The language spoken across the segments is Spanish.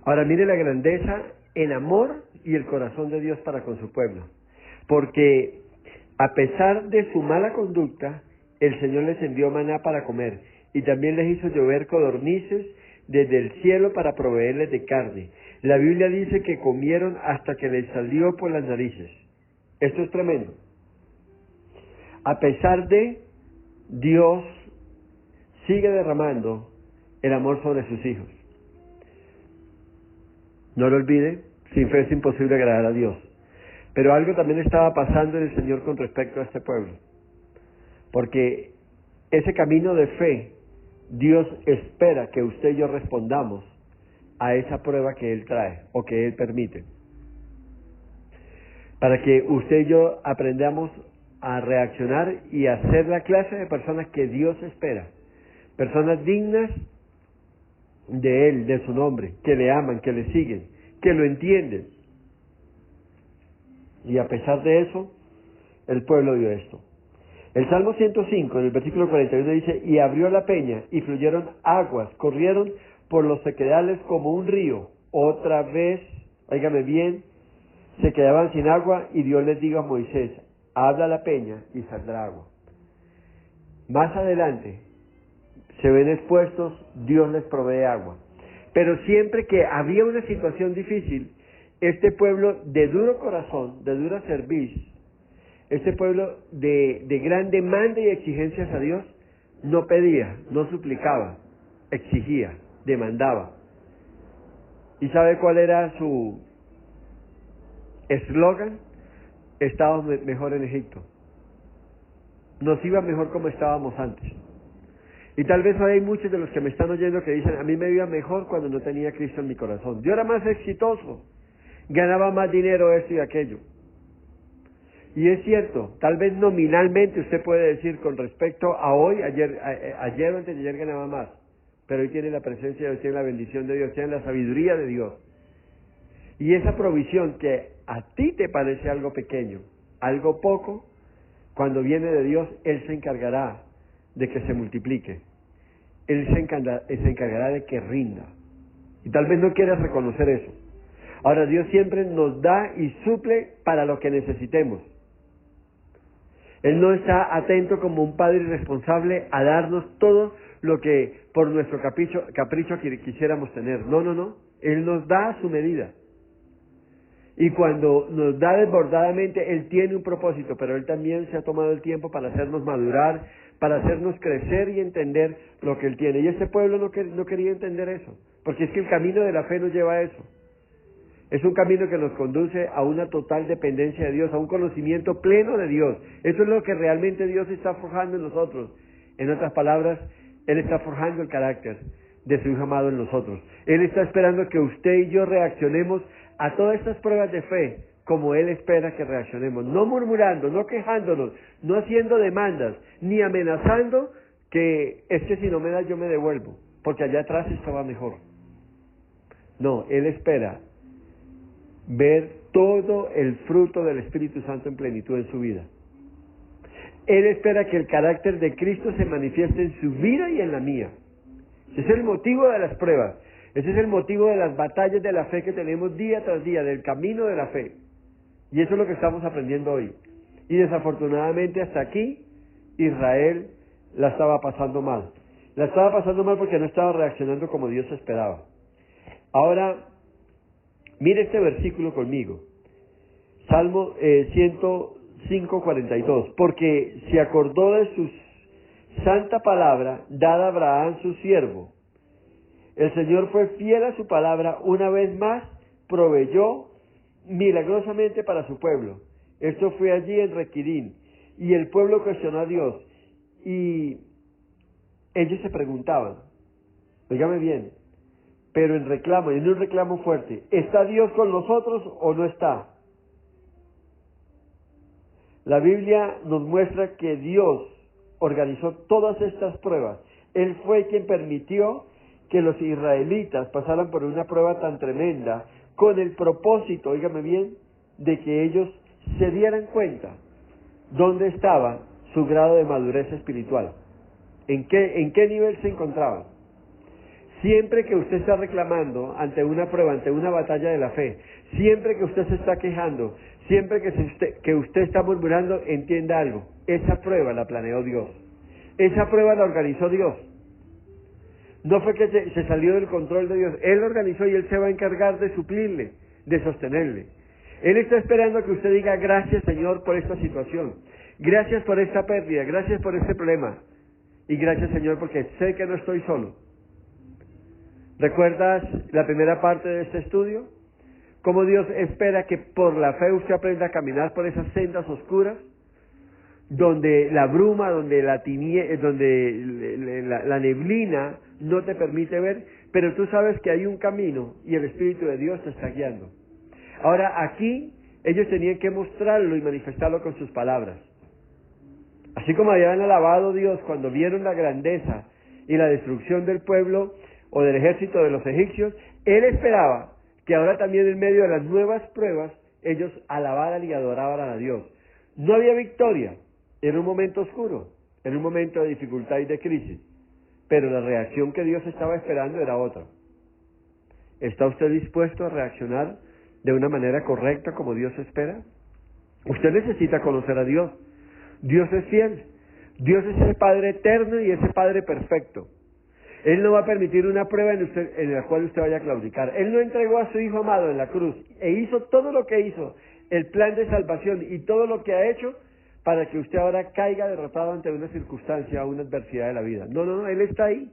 Ahora mire la grandeza, el amor y el corazón de Dios para con su pueblo. Porque a pesar de su mala conducta, el Señor les envió maná para comer y también les hizo llover codornices desde el cielo para proveerles de carne. La Biblia dice que comieron hasta que les salió por las narices. Esto es tremendo. A pesar de, Dios sigue derramando el amor sobre sus hijos. No lo olvide, sin fe es imposible agradar a Dios. Pero algo también estaba pasando en el Señor con respecto a este pueblo. Porque ese camino de fe, Dios espera que usted y yo respondamos a esa prueba que Él trae o que Él permite. Para que usted y yo aprendamos a reaccionar y a ser la clase de personas que Dios espera. Personas dignas de Él, de su nombre, que le aman, que le siguen, que lo entienden. Y a pesar de eso, el pueblo dio esto. El Salmo 105, en el versículo 41 dice, y abrió la peña, y fluyeron aguas, corrieron por los sequedales como un río. Otra vez, óigame bien, se quedaban sin agua, y Dios les dijo a Moisés, habla la peña y saldrá agua. Más adelante, se ven expuestos, Dios les provee agua. Pero siempre que había una situación difícil, este pueblo de duro corazón, de dura cerviz, este pueblo de gran demanda y exigencias a Dios, no pedía, no suplicaba, exigía, demandaba. ¿Y sabe cuál era su eslogan? Estábamos mejor en Egipto. Nos iba mejor como estábamos antes. Y tal vez hay muchos de los que me están oyendo que dicen, a mí me iba mejor cuando no tenía a Cristo en mi corazón. Yo era más exitoso, ganaba más dinero, esto y aquello. Y es cierto, tal vez nominalmente usted puede decir con respecto a hoy, ayer o antes de ayer ganaba más, pero hoy tiene la presencia de Dios, tiene la bendición de Dios, tiene la sabiduría de Dios. Y esa provisión que a ti te parece algo pequeño, algo poco, cuando viene de Dios, Él se encargará de que se multiplique. Él se encargará de que rinda. Y tal vez no quieras reconocer eso. Ahora, Dios siempre nos da y suple para lo que necesitemos. Él no está atento como un padre irresponsable a darnos todo lo que por nuestro capricho quisiéramos tener. No, no, no. Él nos da a su medida. Y cuando nos da desbordadamente, Él tiene un propósito, pero Él también se ha tomado el tiempo para hacernos madurar, para hacernos crecer y entender lo que Él tiene. Y este pueblo no quería entender eso, porque es que el camino de la fe nos lleva a eso. Es un camino que nos conduce a una total dependencia de Dios, a un conocimiento pleno de Dios. Eso es lo que realmente Dios está forjando en nosotros. En otras palabras, Él está forjando el carácter de su Hijo amado en nosotros. Él está esperando que usted y yo reaccionemos a todas estas pruebas de fe como Él espera que reaccionemos. No murmurando, no quejándonos, no haciendo demandas, ni amenazando que es que si no me das yo me devuelvo, porque allá atrás estaba mejor. No, Él espera ver todo el fruto del Espíritu Santo en plenitud en su vida. Él espera que el carácter de Cristo se manifieste en su vida y en la mía. Ese es el motivo de las pruebas. Ese es el motivo de las batallas de la fe que tenemos día tras día, del camino de la fe. Y eso es lo que estamos aprendiendo hoy. Y desafortunadamente hasta aquí, Israel la estaba pasando mal. La estaba pasando mal porque no estaba reaccionando como Dios esperaba. Ahora, mire este versículo conmigo. Salmo 105, 42. Porque se acordó de su santa palabra dada a Abraham su siervo. El Señor fue fiel a su palabra, una vez más proveyó milagrosamente para su pueblo. Esto fue allí en Requidín. Y el pueblo cuestionó a Dios. Y ellos se preguntaban, óigame bien, pero en un reclamo fuerte, ¿está Dios con nosotros o no está? La Biblia nos muestra que Dios organizó todas estas pruebas. Él fue quien permitió que los israelitas pasaran por una prueba tan tremenda con el propósito, óigame bien, de que ellos se dieran cuenta dónde estaba su grado de madurez espiritual, en qué nivel se encontraban. Siempre que usted está reclamando ante una prueba, ante una batalla de la fe, siempre que usted se está quejando, siempre que usted está murmurando, entienda algo. Esa prueba la planeó Dios. Esa prueba la organizó Dios. No fue que se salió del control de Dios. Él lo organizó y Él se va a encargar de suplirle, de sostenerle. Él está esperando que usted diga gracias, Señor, por esta situación. Gracias por esta pérdida. Gracias por este problema. Y gracias, Señor, porque sé que no estoy solo. ¿Recuerdas la primera parte de este estudio? Cómo Dios espera que por la fe usted aprenda a caminar por esas sendas oscuras, donde la bruma, donde la neblina no te permite ver, pero tú sabes que hay un camino y el Espíritu de Dios te está guiando. Ahora aquí ellos tenían que mostrarlo y manifestarlo con sus palabras. Así como habían alabado a Dios cuando vieron la grandeza y la destrucción del pueblo o del ejército de los egipcios, Él esperaba que ahora también en medio de las nuevas pruebas ellos alabaran y adoraran a Dios. No había victoria, era un momento oscuro, era un momento de dificultad y de crisis, pero la reacción que Dios estaba esperando era otra. ¿Está usted dispuesto a reaccionar de una manera correcta como Dios espera? Usted necesita conocer a Dios. Dios es fiel. Dios es ese Padre eterno y ese Padre perfecto. Él no va a permitir una prueba en la cual usted vaya a claudicar. Él no entregó a su Hijo amado en la cruz e hizo todo lo que hizo, el plan de salvación y todo lo que ha hecho para que usted ahora caiga derrotado ante una circunstancia o una adversidad de la vida. No, Él está ahí.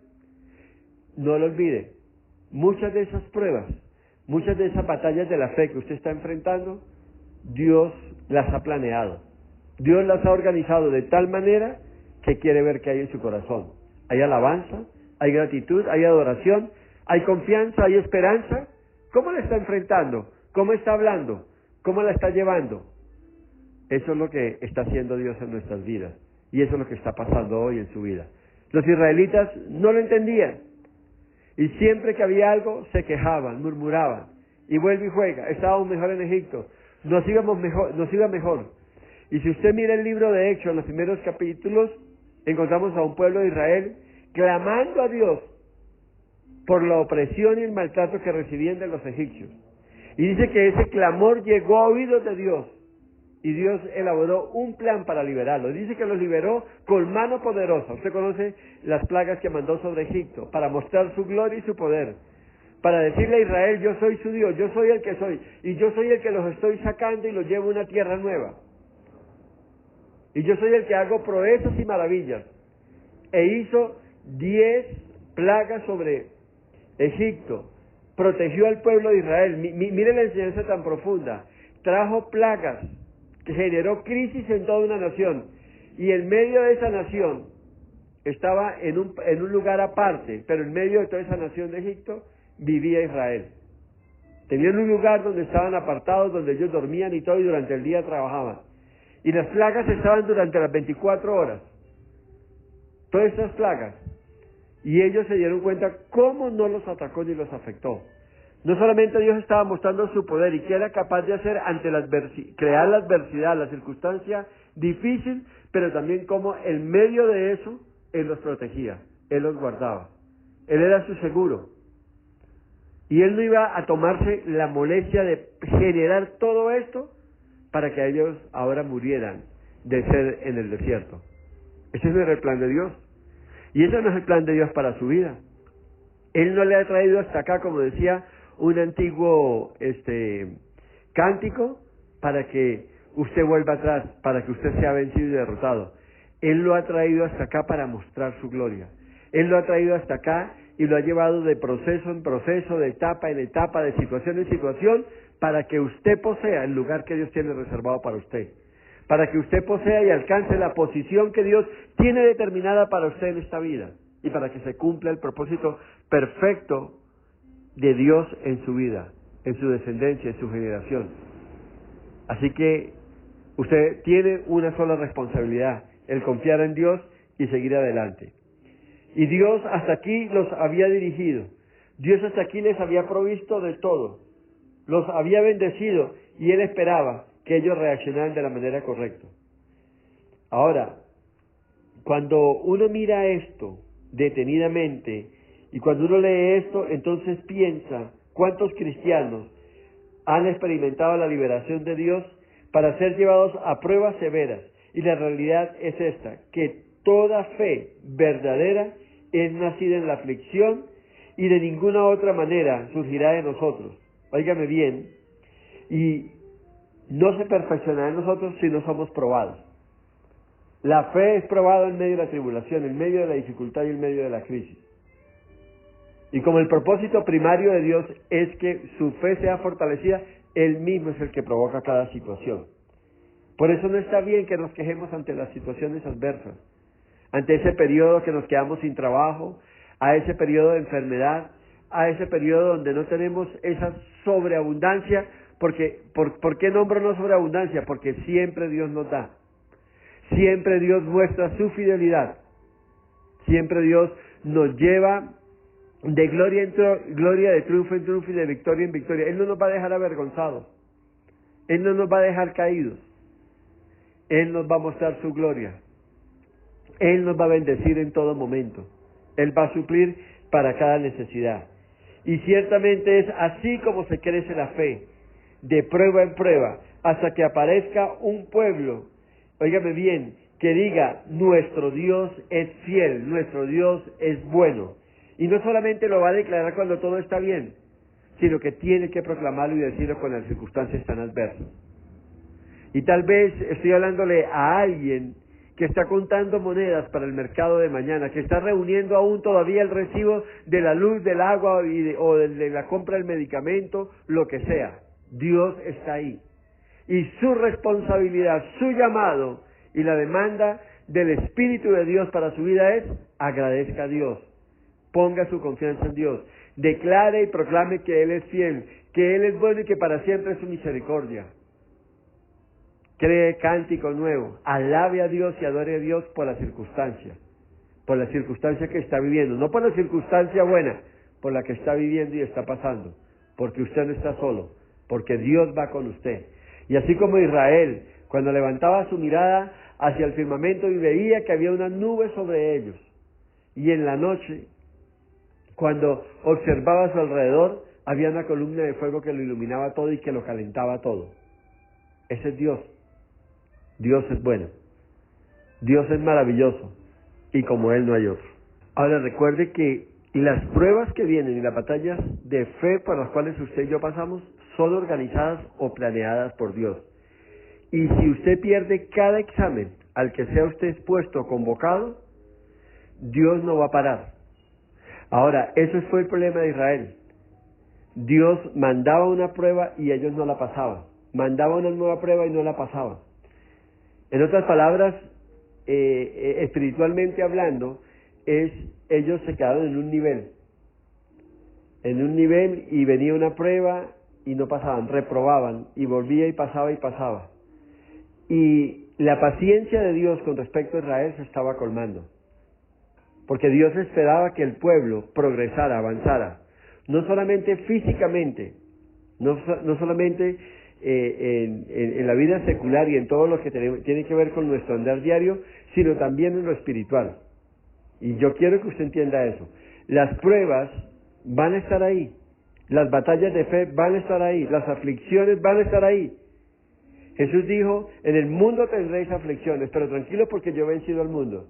No lo olvide. Muchas de esas pruebas, muchas de esas batallas de la fe que usted está enfrentando, Dios las ha planeado. Dios las ha organizado de tal manera que quiere ver qué hay en su corazón. Hay alabanza, hay gratitud, hay adoración, hay confianza, hay esperanza. ¿Cómo la está enfrentando? ¿Cómo está hablando? ¿Cómo la está llevando? Eso es lo que está haciendo Dios en nuestras vidas. Y eso es lo que está pasando hoy en su vida. Los israelitas no lo entendían. Y siempre que había algo, se quejaban, murmuraban. Y vuelve y juega. Estábamos mejor en Egipto. Nos iba mejor. Y si usted mira el libro de Hechos, en los primeros capítulos, encontramos a un pueblo de Israel clamando a Dios por la opresión y el maltrato que recibían de los egipcios. Y dice que ese clamor llegó a oídos de Dios. Y Dios elaboró un plan para liberarlos. Dice que los liberó con mano poderosa. Usted conoce las plagas que mandó sobre Egipto para mostrar su gloria y su poder. Para decirle a Israel, yo soy su Dios, yo soy el que soy. Y yo soy el que los estoy sacando y los llevo a una tierra nueva. Y yo soy el que hago proezas y maravillas. E hizo 10 plagas sobre Egipto. Protegió al pueblo de Israel. Mire la enseñanza tan profunda. Trajo plagas que generó crisis en toda una nación. Y en medio de esa nación estaba en un lugar aparte, pero en medio de toda esa nación de Egipto vivía Israel. Tenían un lugar donde estaban apartados, donde ellos dormían y todo, y durante el día trabajaban. Y las plagas estaban durante las 24 horas. Todas estas plagas. Y ellos se dieron cuenta cómo no los atacó ni los afectó. No solamente Dios estaba mostrando su poder y qué era capaz de hacer ante crear la adversidad, la circunstancia difícil, pero también cómo en medio de eso Él los protegía, Él los guardaba. Él era su seguro. Y Él no iba a tomarse la molestia de generar todo esto para que ellos ahora murieran de sed en el desierto. Ese no era el plan de Dios. Y ese no es el plan de Dios para su vida. Él no le ha traído hasta acá, como decía un antiguo cántico, para que usted vuelva atrás, para que usted sea vencido y derrotado. Él lo ha traído hasta acá para mostrar su gloria. Él lo ha traído hasta acá y lo ha llevado de proceso en proceso, de etapa en etapa, de situación en situación, para que usted posea el lugar que Dios tiene reservado para usted. Para que usted posea y alcance la posición que Dios tiene determinada para usted en esta vida. Y para que se cumpla el propósito perfecto de Dios en su vida, en su descendencia, en su generación. Así que usted tiene una sola responsabilidad, el confiar en Dios y seguir adelante. Y Dios hasta aquí los había dirigido. Dios hasta aquí les había provisto de todo. Los había bendecido y Él esperaba que ellos reaccionaran de la manera correcta. Ahora, cuando uno mira esto detenidamente Y cuando uno lee esto, entonces piensa, ¿cuántos cristianos han experimentado la liberación de Dios para ser llevados a pruebas severas? Y la realidad es esta, que toda fe verdadera es nacida en la aflicción y de ninguna otra manera surgirá de nosotros. Óigame bien, y no se perfeccionará en nosotros si no somos probados. La fe es probada en medio de la tribulación, en medio de la dificultad y en medio de la crisis. Y como el propósito primario de Dios es que su fe sea fortalecida, Él mismo es el que provoca cada situación. Por eso no está bien que nos quejemos ante las situaciones adversas, ante ese periodo que nos quedamos sin trabajo, a ese periodo de enfermedad, a ese periodo donde no tenemos esa sobreabundancia, porque ¿por qué nombro no sobreabundancia? Porque siempre Dios nos da, siempre Dios muestra su fidelidad, siempre Dios nos lleva de gloria en gloria, de triunfo en triunfo y de victoria en victoria. Él no nos va a dejar avergonzados, Él no nos va a dejar caídos, Él nos va a mostrar su gloria, Él nos va a bendecir en todo momento, Él va a suplir para cada necesidad. Y ciertamente es así como se crece la fe, de prueba en prueba, hasta que aparezca un pueblo, óigame bien, que diga, nuestro Dios es fiel, nuestro Dios es bueno. Y no solamente lo va a declarar cuando todo está bien, sino que tiene que proclamarlo y decirlo cuando las circunstancias están adversas. Y tal vez estoy hablándole a alguien que está contando monedas para el mercado de mañana, que está reuniendo aún todavía el recibo de la luz, del agua o de la compra del medicamento, lo que sea. Dios está ahí. Y su responsabilidad, su llamado y la demanda del Espíritu de Dios para su vida es: agradezca a Dios, ponga su confianza en Dios, declare y proclame que Él es fiel, que Él es bueno y que para siempre es su misericordia. Cree cántico nuevo, alabe a Dios y adore a Dios por la circunstancia que está viviendo, no por la circunstancia buena, por la que está viviendo y está pasando, porque usted no está solo, porque Dios va con usted. Y así como Israel, cuando levantaba su mirada hacia el firmamento y veía que había una nube sobre ellos, y en la noche, cuando observaba a su alrededor, había una columna de fuego que lo iluminaba todo y que lo calentaba todo. Ese es Dios. Dios es bueno, Dios es maravilloso, y como Él no hay otro. Ahora recuerde que las pruebas que vienen y las batallas de fe por las cuales usted y yo pasamos son organizadas o planeadas por Dios. Y si usted pierde cada examen al que sea usted expuesto o convocado, Dios no va a parar. Ahora, eso fue el problema de Israel. Dios mandaba una prueba y ellos no la pasaban. Mandaba una nueva prueba y no la pasaban. En otras palabras, espiritualmente hablando, ellos se quedaron en un nivel y venía una prueba y no pasaban, reprobaban y volvía y pasaba y pasaba. Y la paciencia de Dios con respecto a Israel se estaba colmando, porque Dios esperaba que el pueblo progresara, avanzara, no solamente físicamente, no solamente en la vida secular y en todo lo que tiene que ver con nuestro andar diario, sino también en lo espiritual. Y yo quiero que usted entienda eso. Las pruebas van a estar ahí, las batallas de fe van a estar ahí, las aflicciones van a estar ahí. Jesús dijo, en el mundo tendréis aflicciones, pero tranquilos porque yo he vencido al mundo.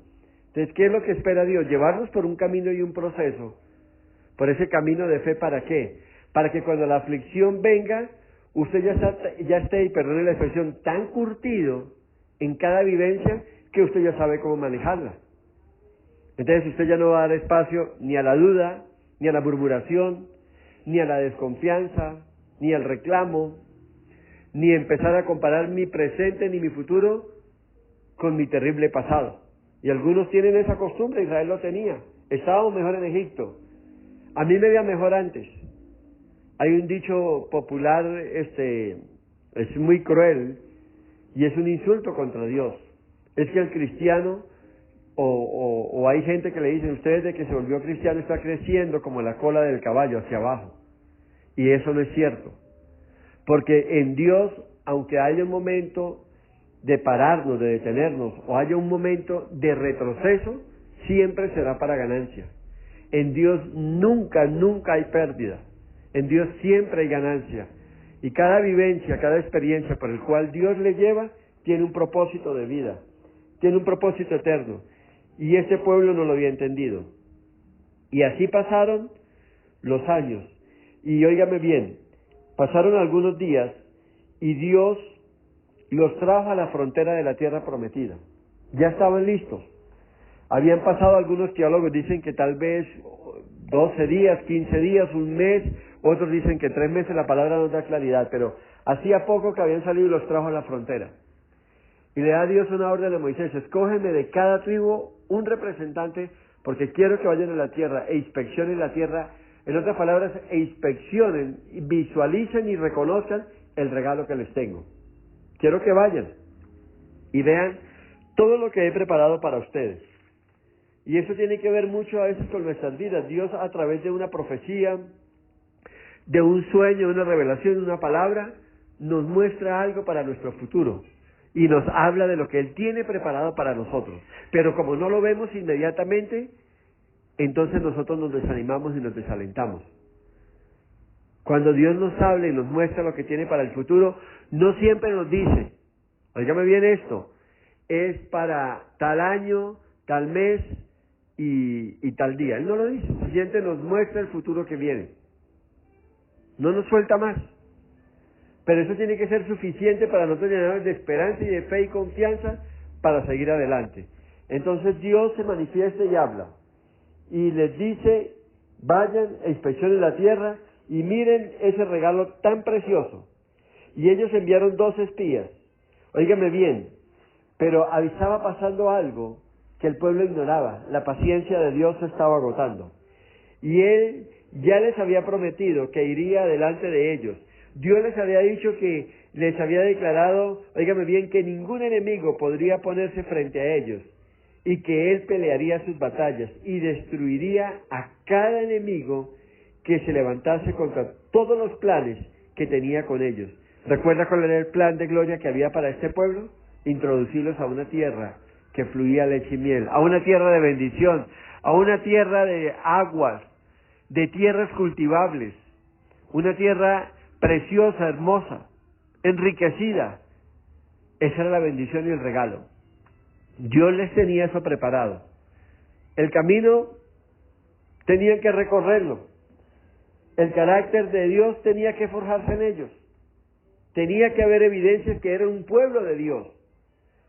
Entonces, ¿qué es lo que espera Dios? Llevarnos por un camino y un proceso, por ese camino de fe. ¿Para qué? Para que cuando la aflicción venga, usted ya esté, y perdone la expresión, tan curtido en cada vivencia que usted ya sabe cómo manejarla. Entonces usted ya no va a dar espacio ni a la duda, ni a la murmuración, ni a la desconfianza, ni al reclamo, ni empezar a comparar mi presente ni mi futuro con mi terrible pasado. Y algunos tienen esa costumbre, Israel lo tenía. Estábamos mejor en Egipto. A mí me veía mejor antes. Hay un dicho popular, es muy cruel y es un insulto contra Dios. Es que el cristiano, o hay gente que le dicen, usted desde que se volvió cristiano está creciendo como la cola del caballo hacia abajo. Y eso no es cierto. Porque en Dios, aunque haya un momento de pararnos, de detenernos, o haya un momento de retroceso, siempre será para ganancia. En Dios nunca, nunca hay pérdida. En Dios siempre hay ganancia. Y cada vivencia, cada experiencia por el cual Dios le lleva, tiene un propósito de vida, tiene un propósito eterno. Y ese pueblo no lo había entendido. Y así pasaron los años. Y óigame bien, pasaron algunos días y Dios los trajo a la frontera de la tierra prometida. Ya estaban listos. Habían pasado, algunos teólogos dicen que tal vez 12 días, 15 días, un mes, otros dicen que 3 meses, la palabra no da claridad, pero hacía poco que habían salido y los trajo a la frontera. Y le da Dios una orden a Moisés: escógeme de cada tribu un representante, porque quiero que vayan a la tierra e inspeccionen la tierra. En otras palabras, e inspeccionen, visualicen y reconozcan el regalo que les tengo. Quiero que vayan y vean todo lo que he preparado para ustedes. Y eso tiene que ver mucho a veces con nuestras vidas. Dios, a través de una profecía, de un sueño, de una revelación, de una palabra, nos muestra algo para nuestro futuro. Y nos habla de lo que Él tiene preparado para nosotros. Pero como no lo vemos inmediatamente, entonces nosotros nos desanimamos y nos desalentamos. Cuando Dios nos habla y nos muestra lo que tiene para el futuro, no siempre nos dice: óigame bien esto, es para tal año, tal mes y tal día. Él no lo dice, simplemente nos muestra el futuro que viene. No nos suelta más. Pero eso tiene que ser suficiente para nosotros llenarnos de esperanza y de fe y confianza para seguir adelante. Entonces Dios se manifiesta y habla. Y les dice: vayan e inspeccionen la tierra y miren ese regalo tan precioso. Y ellos enviaron 2 espías. Óigame bien, pero estaba pasando algo que el pueblo ignoraba. La paciencia de Dios se estaba agotando. Y Él ya les había prometido que iría delante de ellos. Dios les había dicho que les había declarado, óigame bien, que ningún enemigo podría ponerse frente a ellos, y que Él pelearía sus batallas y destruiría a cada enemigo que se levantase contra todos los planes que tenía con ellos. ¿Recuerda cuál era el plan de gloria que había para este pueblo? Introducirlos a una tierra que fluía leche y miel, a una tierra de bendición, a una tierra de aguas, de tierras cultivables, una tierra preciosa, hermosa, enriquecida. Esa era la bendición y el regalo. Dios les tenía eso preparado. El camino tenían que recorrerlo. El carácter de Dios tenía que forjarse en ellos. Tenía que haber evidencias que eran un pueblo de Dios.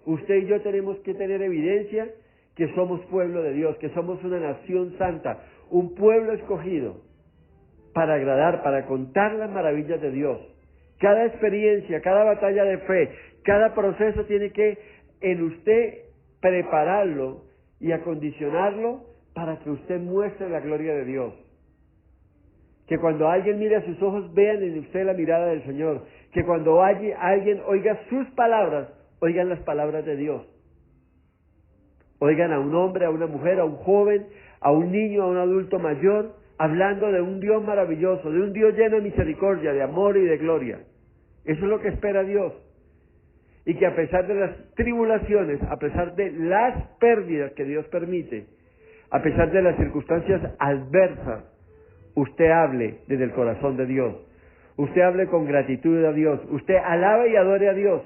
Usted y yo tenemos que tener evidencia que somos pueblo de Dios, que somos una nación santa, un pueblo escogido para agradar, para contar las maravillas de Dios. Cada experiencia, cada batalla de fe, cada proceso tiene que en usted prepararlo y acondicionarlo para que usted muestre la gloria de Dios. Que cuando alguien mire a sus ojos, vean en usted la mirada del Señor. Que cuando alguien oiga sus palabras, oigan las palabras de Dios. Oigan a un hombre, a una mujer, a un joven, a un niño, a un adulto mayor, hablando de un Dios maravilloso, de un Dios lleno de misericordia, de amor y de gloria. Eso es lo que espera Dios. Y que a pesar de las tribulaciones, a pesar de las pérdidas que Dios permite, a pesar de las circunstancias adversas, usted hable desde el corazón de Dios. Usted hable con gratitud a Dios. Usted alabe y adore a Dios.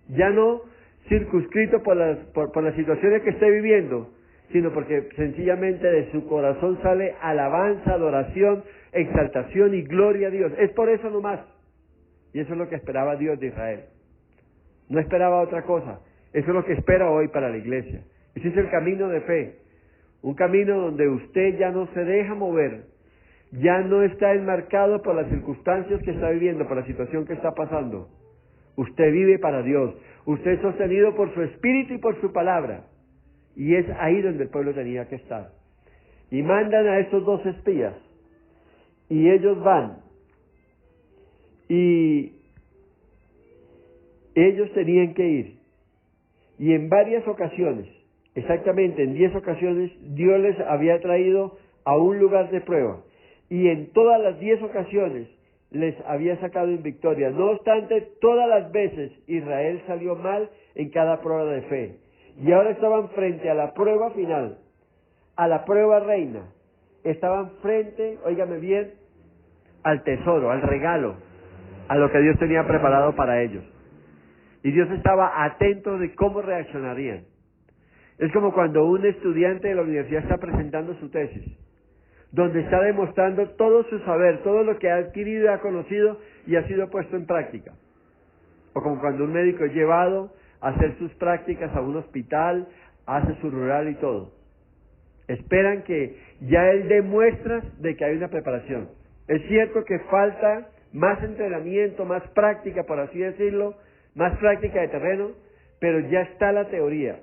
Ya no circunscrito por las situaciones que esté viviendo, sino porque sencillamente de su corazón sale alabanza, adoración, exaltación y gloria a Dios. Es por eso nomás. Y eso es lo que esperaba Dios de Israel. No esperaba otra cosa. Eso es lo que espera hoy para la iglesia. Ese es el camino de fe. Un camino donde usted ya no se deja mover. Ya no está enmarcado por las circunstancias que está viviendo, por la situación que está pasando. Usted vive para Dios. Usted es sostenido por su espíritu y por su palabra. Y es ahí donde el pueblo tenía que estar. Y mandan a estos 2 espías. Y ellos van. Y ellos tenían que ir. Y en varias ocasiones, exactamente en 10 ocasiones, Dios les había traído a un lugar de prueba. Y en todas las 10 ocasiones les había sacado en victoria. No obstante, todas las veces Israel salió mal en cada prueba de fe. Y ahora estaban frente a la prueba final, a la prueba reina. estaban frente, óigame bien, al tesoro, al regalo, a lo que Dios tenía preparado para ellos. Y Dios estaba atento de cómo reaccionarían. Es como cuando un estudiante de la universidad está presentando su tesis, donde está demostrando todo su saber, todo lo que ha adquirido y ha conocido y ha sido puesto en práctica. O como cuando un médico es llevado a hacer sus prácticas a un hospital, hace su rural y todo. Esperan que ya él dé muestras de que hay una preparación. Es cierto que falta más entrenamiento, más práctica, por así decirlo, más práctica de terreno, pero ya está la teoría.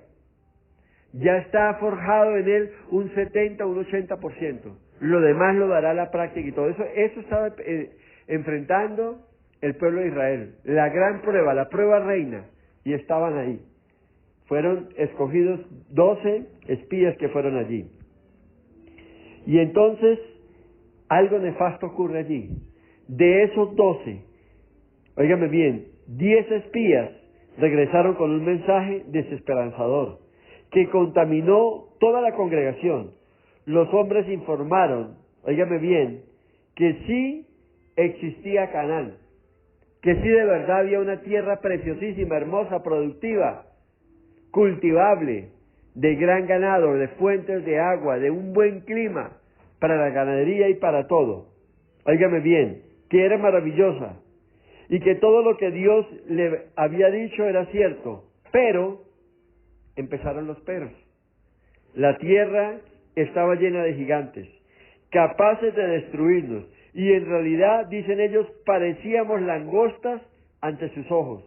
Ya está forjado en él un 70 o un 80%. Lo demás lo dará la práctica y todo eso. Eso estaba enfrentando el pueblo de Israel. La gran prueba, la prueba reina. Y estaban ahí. Fueron escogidos 12 espías que fueron allí. Y entonces, algo nefasto ocurre allí. De esos 12, óigame bien, 10 espías regresaron con un mensaje desesperanzador, que contaminó toda la congregación. Los hombres informaron, óigame bien, que sí existía Canaán, que sí de verdad había una tierra preciosísima, hermosa, productiva, cultivable, de gran ganado, de fuentes de agua, de un buen clima para la ganadería y para todo. Óigame bien, que era maravillosa y que todo lo que Dios le había dicho era cierto, pero empezaron los peros. La tierra estaba llena de gigantes, capaces de destruirnos, y en realidad, dicen ellos, parecíamos langostas ante sus ojos.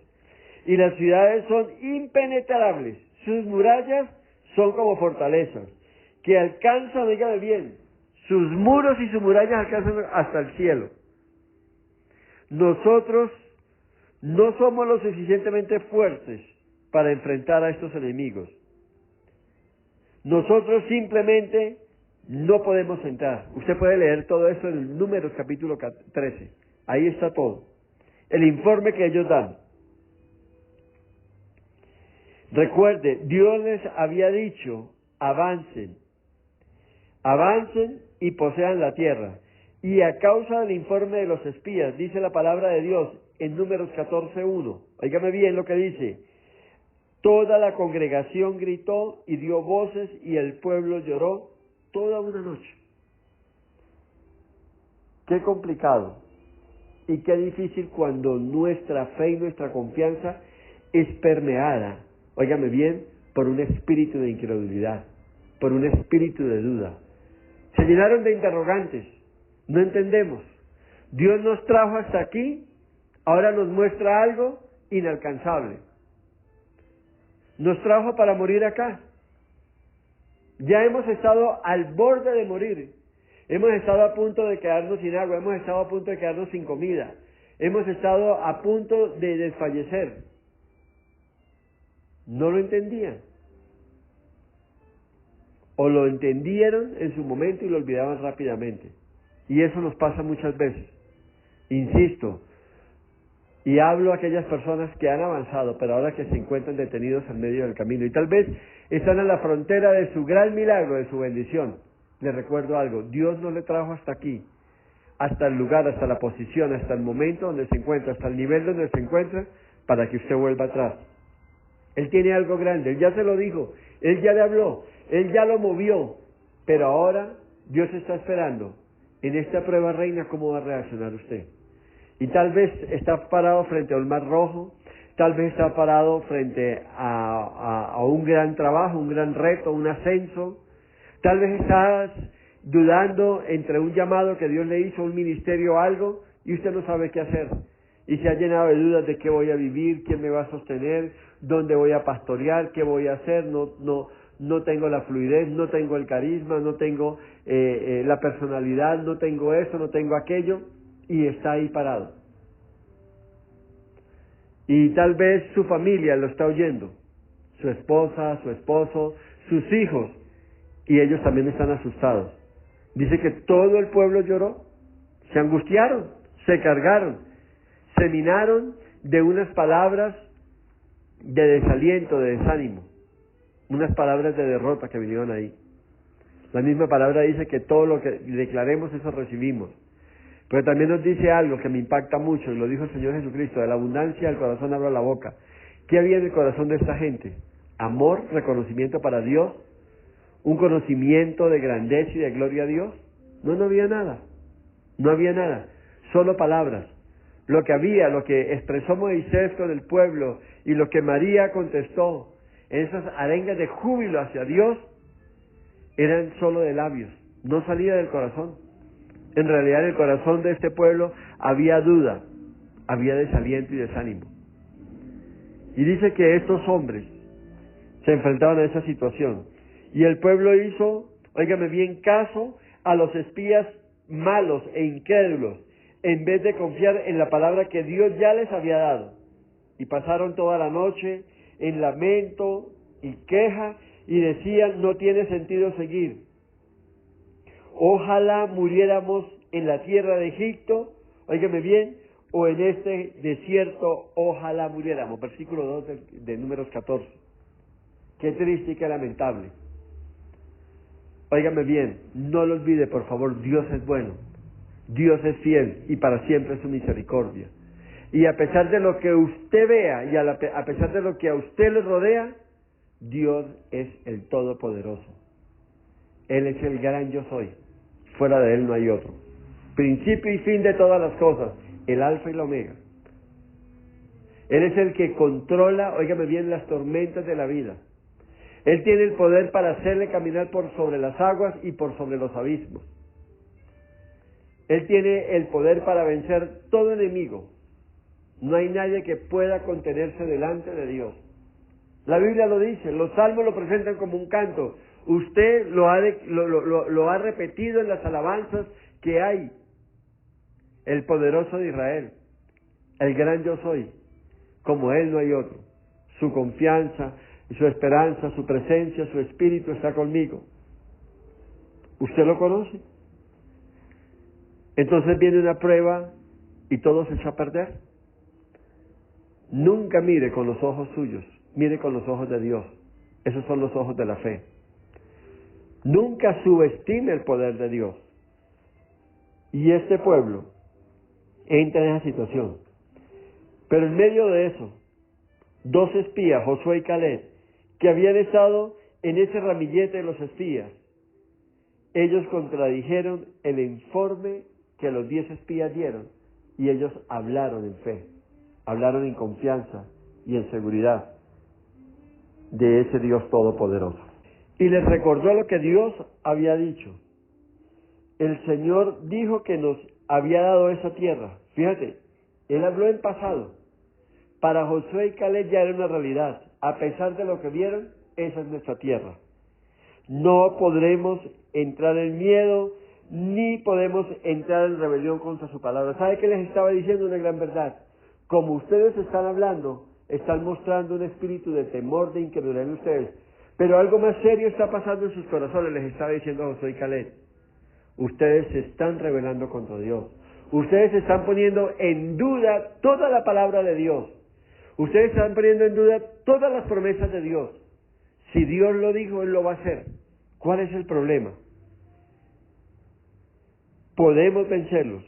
Y las ciudades son impenetrables, sus murallas son como fortalezas, que alcanzan, oígame bien, sus muros y sus murallas alcanzan hasta el cielo. Nosotros no somos lo suficientemente fuertes para enfrentar a estos enemigos. Nosotros simplemente no podemos entrar. Usted puede leer todo eso en Números capítulo 13. Ahí está todo. El informe que ellos dan. Recuerde, Dios les había dicho, avancen y posean la tierra. Y a causa del informe de los espías, dice la palabra de Dios en Números 14:1. Óigame bien lo que dice. Toda la congregación gritó y dio voces y el pueblo lloró toda una noche. Qué complicado y qué difícil cuando nuestra fe y nuestra confianza es permeada, óigame bien, por un espíritu de incredulidad, por un espíritu de duda. Se llenaron de interrogantes, no entendemos. Dios nos trajo hasta aquí, ahora nos muestra algo inalcanzable. Nos trajo para morir acá. Ya hemos estado al borde de morir. Hemos estado a punto de quedarnos sin agua, hemos estado a punto de quedarnos sin comida. Hemos estado a punto de desfallecer. No lo entendían. O lo entendieron en su momento y lo olvidaban rápidamente. Y eso nos pasa muchas veces. Insisto, y hablo a aquellas personas que han avanzado, pero ahora que se encuentran detenidos en medio del camino. Y tal vez están a la frontera de su gran milagro, de su bendición. Les recuerdo algo, Dios no le trajo hasta aquí, hasta el lugar, hasta la posición, hasta el momento donde se encuentra, hasta el nivel donde se encuentra, para que usted vuelva atrás. Él tiene algo grande, Él ya se lo dijo, Él ya le habló, Él ya lo movió, pero ahora Dios está esperando. En esta prueba reina, ¿cómo va a reaccionar usted? Y tal vez está parado frente a un mar rojo, tal vez está parado frente a un gran trabajo, un gran reto, un ascenso. Tal vez estás dudando entre un llamado que Dios le hizo, un ministerio o algo, y usted no sabe qué hacer. Y se ha llenado de dudas de qué voy a vivir, quién me va a sostener, dónde voy a pastorear, qué voy a hacer. No tengo la fluidez, no tengo el carisma, no tengo la personalidad, no tengo eso, no tengo aquello. Y está ahí parado. Y tal vez su familia lo está oyendo, su esposa, su esposo, sus hijos, y ellos también están asustados. Dice que todo el pueblo lloró, se angustiaron, se cargaron, se minaron de unas palabras de desaliento, de desánimo, unas palabras de derrota que vinieron ahí. La misma palabra dice que todo lo que declaremos, eso recibimos. Pero también nos dice algo que me impacta mucho, y lo dijo el Señor Jesucristo: de la abundancia del corazón habla la boca. ¿Qué había en el corazón de esta gente? Amor, reconocimiento para Dios, un conocimiento de grandeza y de gloria a Dios. No, no había nada. No había nada. Solo palabras. Lo que había, lo que expresó Moisés con el pueblo y lo que María contestó, esas arengas de júbilo hacia Dios, eran solo de labios, no salía del corazón. En realidad en el corazón de este pueblo había duda, había desaliento y desánimo. Y dice que estos hombres se enfrentaban a esa situación. Y el pueblo hizo, óigame bien, caso a los espías malos e incrédulos, en vez de confiar en la palabra que Dios ya les había dado. Y pasaron toda la noche en lamento y queja, y decían: no tiene sentido seguir. Ojalá muriéramos en la tierra de Egipto, óigame bien, o en este desierto, ojalá muriéramos. Versículo 2 de Números 14. Qué triste y qué lamentable. Óigame bien, no lo olvide, por favor, Dios es bueno, Dios es fiel y para siempre es su misericordia. Y a pesar de lo que usted vea y a pesar de lo que a usted le rodea, Dios es el Todopoderoso. Él es el gran yo soy. Fuera de Él no hay otro. Principio y fin de todas las cosas, el alfa y la omega. Él es el que controla, óigame bien, las tormentas de la vida. Él tiene el poder para hacerle caminar por sobre las aguas y por sobre los abismos. Él tiene el poder para vencer todo enemigo. No hay nadie que pueda contenerse delante de Dios. La Biblia lo dice, los salmos lo presentan como un canto. Usted lo ha repetido en las alabanzas que hay. El poderoso de Israel, el gran yo soy, como Él no hay otro. Su confianza, su esperanza, su presencia, su espíritu está conmigo. ¿Usted lo conoce? Entonces viene una prueba y todo se echa a perder. Nunca mire con los ojos suyos, mire con los ojos de Dios. Esos son los ojos de la fe. Nunca subestime el poder de Dios. Y este pueblo entra en esa situación. Pero en medio de eso, dos espías, Josué y Caleb, que habían estado en ese ramillete de los espías, ellos contradijeron el informe que los 10 espías dieron, y ellos hablaron en fe, hablaron en confianza y en seguridad de ese Dios todopoderoso. Y les recordó lo que Dios había dicho. El Señor dijo que nos había dado esa tierra. Fíjate, Él habló en pasado. Para Josué y Caleb ya era una realidad. A pesar de lo que vieron, esa es nuestra tierra. No podremos entrar en miedo, ni podemos entrar en rebelión contra su palabra. ¿Sabe qué les estaba diciendo? Una gran verdad. Como ustedes están hablando, están mostrando un espíritu de temor, de incredulidad en ustedes. Pero algo más serio está pasando en sus corazones, les estaba diciendo Josué y Caleb. Ustedes se están rebelando contra Dios. Ustedes están poniendo en duda toda la palabra de Dios. Ustedes están poniendo en duda todas las promesas de Dios. Si Dios lo dijo, Él lo va a hacer. ¿Cuál es el problema? Podemos vencerlos.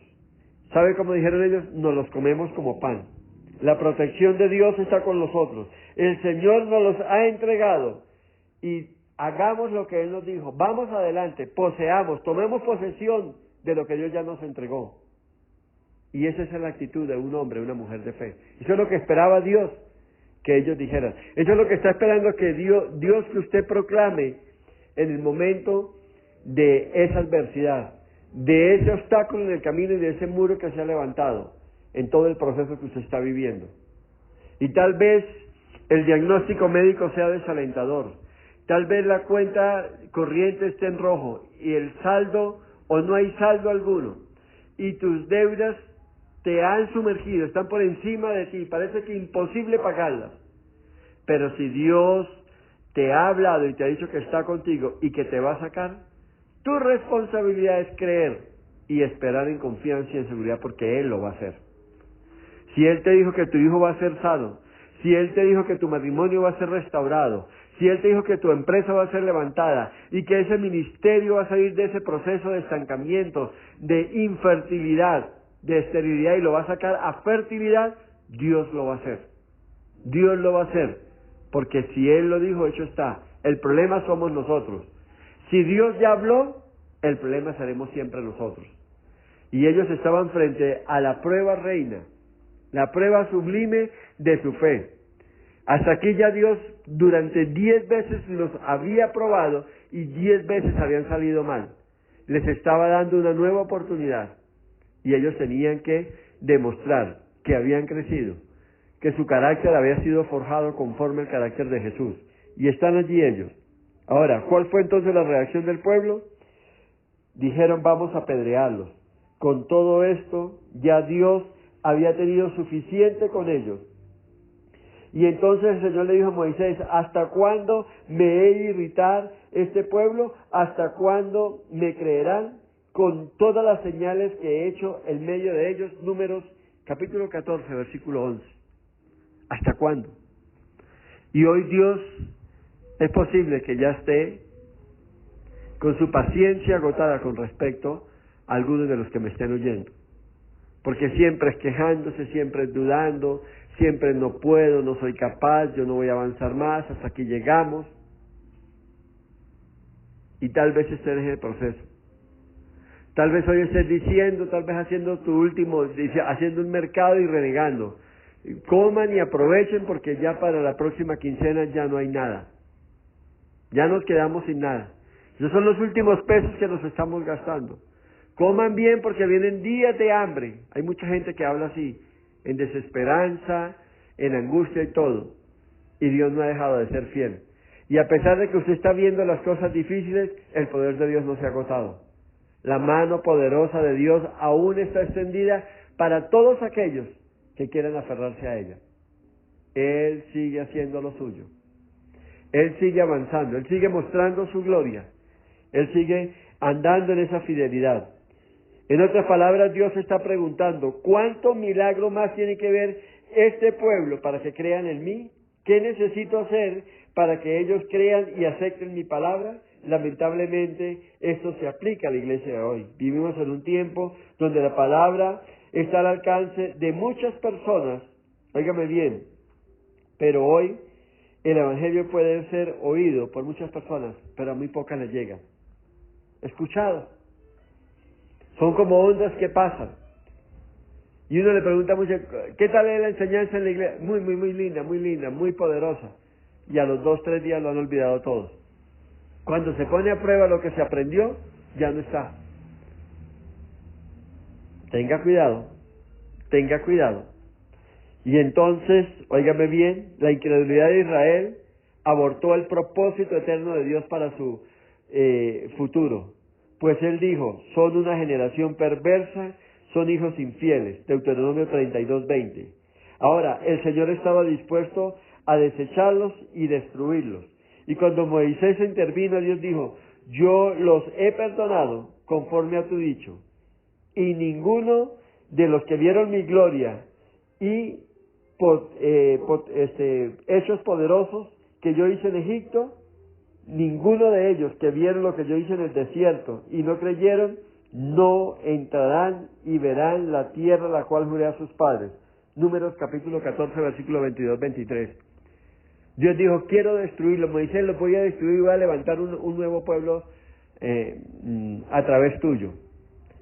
¿Sabe cómo dijeron ellos? Nos los comemos como pan. La protección de Dios está con nosotros. El Señor nos los ha entregado. Y hagamos lo que Él nos dijo. Vamos adelante, poseamos, tomemos posesión de lo que Dios ya nos entregó. Y esa es la actitud de un hombre, una mujer de fe. Eso es lo que esperaba Dios que ellos dijeran. Eso es lo que está esperando que Dios que usted proclame en el momento de esa adversidad, de ese obstáculo en el camino y de ese muro que se ha levantado en todo el proceso que usted está viviendo. Y tal vez el diagnóstico médico sea desalentador. Tal vez la cuenta corriente esté en rojo y el saldo o no hay saldo alguno. Y tus deudas te han sumergido, están por encima de ti, parece que imposible pagarlas. Pero si Dios te ha hablado y te ha dicho que está contigo y que te va a sacar, tu responsabilidad es creer y esperar en confianza y en seguridad porque Él lo va a hacer. Si Él te dijo que tu hijo va a ser sano, si Él te dijo que tu matrimonio va a ser restaurado, si Él te dijo que tu empresa va a ser levantada y que ese ministerio va a salir de ese proceso de estancamiento, de infertilidad, de esterilidad y lo va a sacar a fertilidad, Dios lo va a hacer. Dios lo va a hacer. Porque si Él lo dijo, hecho está. El problema somos nosotros. Si Dios ya habló, el problema seremos siempre nosotros. Y ellos estaban frente a la prueba reina, la prueba sublime de su fe. Hasta aquí ya Dios durante 10 veces los había probado y 10 veces habían salido mal. Les estaba dando una nueva oportunidad y ellos tenían que demostrar que habían crecido, que su carácter había sido forjado conforme al carácter de Jesús. Y están allí ellos. Ahora, ¿cuál fue entonces la reacción del pueblo? Dijeron, vamos a apedrearlos. Con todo esto, ya Dios había tenido suficiente con ellos. Y entonces el Señor le dijo a Moisés, ¿hasta cuándo me he de irritar este pueblo? ¿Hasta cuándo me creerán? Con todas las señales que he hecho en medio de ellos. Números capítulo 14, versículo 11. ¿Hasta cuándo? Y hoy Dios es posible que ya esté con su paciencia agotada con respecto a algunos de los que me estén oyendo. Porque siempre es quejándose, siempre es dudando, siempre no puedo, no soy capaz, yo no voy a avanzar más, hasta aquí llegamos. Y tal vez estés en el proceso. Tal vez hoy estés diciendo, tal vez haciendo tu último, haciendo un mercado y renegando. Coman y aprovechen porque ya para la próxima quincena ya no hay nada. Ya nos quedamos sin nada. Esos son los últimos pesos que nos estamos gastando. Coman bien porque vienen días de hambre. Hay mucha gente que habla así, en desesperanza, en angustia y todo. Y Dios no ha dejado de ser fiel. Y a pesar de que usted está viendo las cosas difíciles, el poder de Dios no se ha agotado. La mano poderosa de Dios aún está extendida para todos aquellos que quieran aferrarse a ella. Él sigue haciendo lo suyo. Él sigue avanzando. Él sigue mostrando su gloria. Él sigue andando en esa fidelidad. En otras palabras, Dios está preguntando, ¿cuánto milagro más tiene que ver este pueblo para que crean en mí? ¿Qué necesito hacer para que ellos crean y acepten mi palabra? Lamentablemente, esto se aplica a la iglesia de hoy. Vivimos en un tiempo donde la palabra está al alcance de muchas personas, óigame bien, pero hoy el evangelio puede ser oído por muchas personas, pero a muy pocas les llega. Escuchado. Son como ondas que pasan. Y uno le pregunta mucho, ¿qué tal es la enseñanza en la iglesia? Muy linda, muy poderosa. Y a los 2, 3 días lo han olvidado todos. Cuando se pone a prueba lo que se aprendió, ya no está. Tenga cuidado, tenga cuidado. Y entonces, óigame bien, la incredulidad de Israel abortó el propósito eterno de Dios para su futuro. Pues él dijo, son una generación perversa, son hijos infieles. Deuteronomio 32:20. Ahora, el Señor estaba dispuesto a desecharlos y destruirlos. Y cuando Moisés intervino, Dios dijo, yo los he perdonado conforme a tu dicho. Y ninguno de los que vieron mi gloria y hechos poderosos que yo hice en Egipto, ninguno de ellos que vieron lo que yo hice en el desierto y no creyeron, no entrarán y verán la tierra la cual juré a sus padres. Números capítulo 14, versículo 22-23. Dios dijo, quiero destruirlo. Moisés, lo voy a destruir y voy a levantar un nuevo pueblo a través tuyo.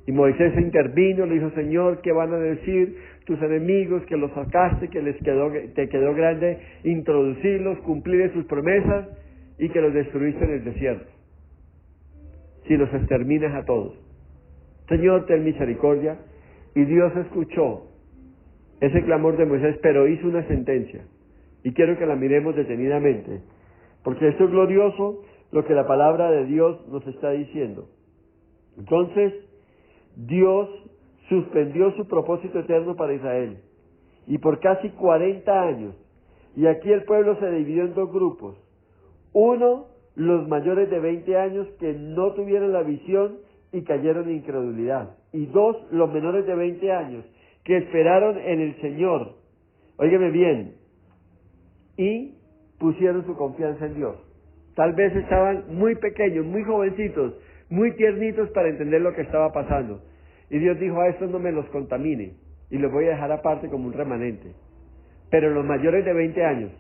Y Moisés intervino, le dijo, Señor, ¿qué van a decir tus enemigos que los sacaste, que te quedó grande introducirlos, cumplir sus promesas y que los destruiste en el desierto? Si los exterminas a todos. Señor, ten misericordia. Y Dios escuchó ese clamor de Moisés, pero hizo una sentencia. Y quiero que la miremos detenidamente, porque esto es glorioso lo que la palabra de Dios nos está diciendo. Entonces, Dios suspendió su propósito eterno para Israel, y por casi 40 años, y aquí el pueblo se dividió en 2 grupos. Uno, los mayores de 20 años que no tuvieron la visión y cayeron en incredulidad. Y 2, los menores de 20 años que esperaron en el Señor. Óigame bien. Y pusieron su confianza en Dios. Tal vez estaban muy pequeños, muy jovencitos, muy tiernitos para entender lo que estaba pasando. Y Dios dijo, a estos no me los contamine y los voy a dejar aparte como un remanente. Pero los mayores de 20 años,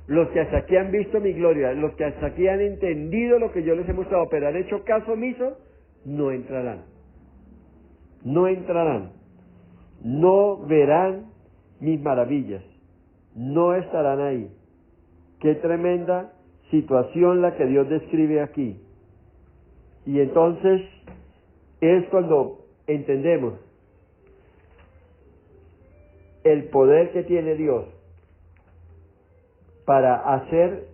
los que hasta aquí han visto mi gloria, los que hasta aquí han entendido lo que yo les he mostrado, pero han hecho caso omiso, no entrarán. No entrarán. No verán mis maravillas. No estarán ahí. Qué tremenda situación la que Dios describe aquí. Y entonces es cuando entendemos el poder que tiene Dios para hacer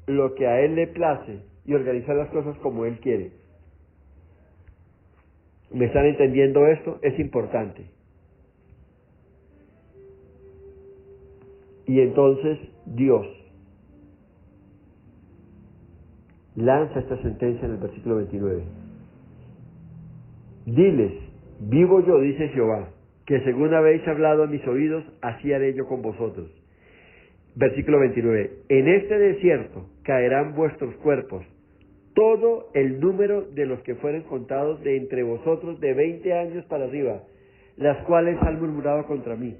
lo que a Él le place y organizar las cosas como Él quiere. ¿Me están entendiendo esto? Es importante. Y entonces Dios lanza esta sentencia en el versículo 29. Diles, vivo yo, dice Jehová, que según habéis hablado a mis oídos, así haré yo con vosotros. Versículo 29. En este desierto caerán vuestros cuerpos, todo el número de los que fueren contados de entre vosotros de 20 años para arriba, las cuales han murmurado contra mí.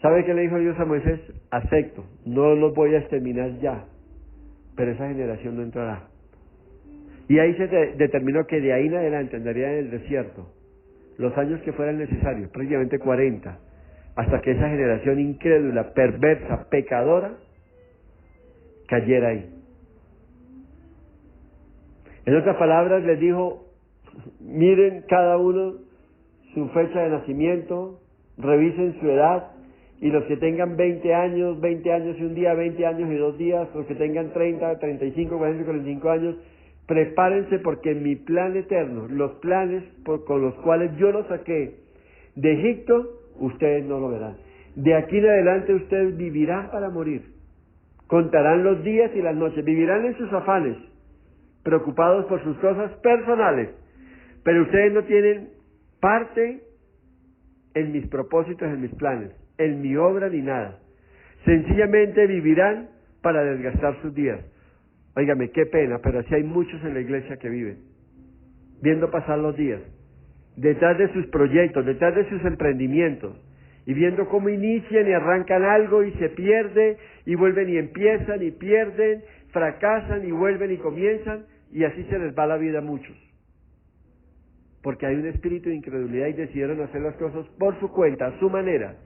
¿Sabe qué le dijo Dios a Moisés? Acepto, no los voy a exterminar ya, pero esa generación no entrará. Y ahí se determinó que de ahí en adelante andarían en el desierto los años que fueran necesarios, prácticamente 40, hasta que esa generación incrédula, perversa, pecadora, cayera ahí. En otras palabras, les dijo, miren cada uno su fecha de nacimiento, revisen su edad, y los que tengan 20 años y un día, 20 años y 2 días, los que tengan 30, 35, 40, 45 años, prepárense porque en mi plan eterno, los planes con los cuales yo los saqué de Egipto, ustedes no lo verán. De aquí en adelante ustedes vivirán para morir. Contarán los días y las noches, vivirán en sus afanes, preocupados por sus cosas personales, pero ustedes no tienen parte en mis propósitos, en mis planes, en mi obra ni nada. Sencillamente vivirán para desgastar sus días. Óigame, qué pena, pero así hay muchos en la iglesia que viven, viendo pasar los días, detrás de sus proyectos, detrás de sus emprendimientos, y viendo cómo inician y arrancan algo y se pierde, y vuelven y empiezan y pierden, fracasan y vuelven y comienzan, y así se les va la vida a muchos. Porque hay un espíritu de incredulidad y decidieron hacer las cosas por su cuenta, a su manera,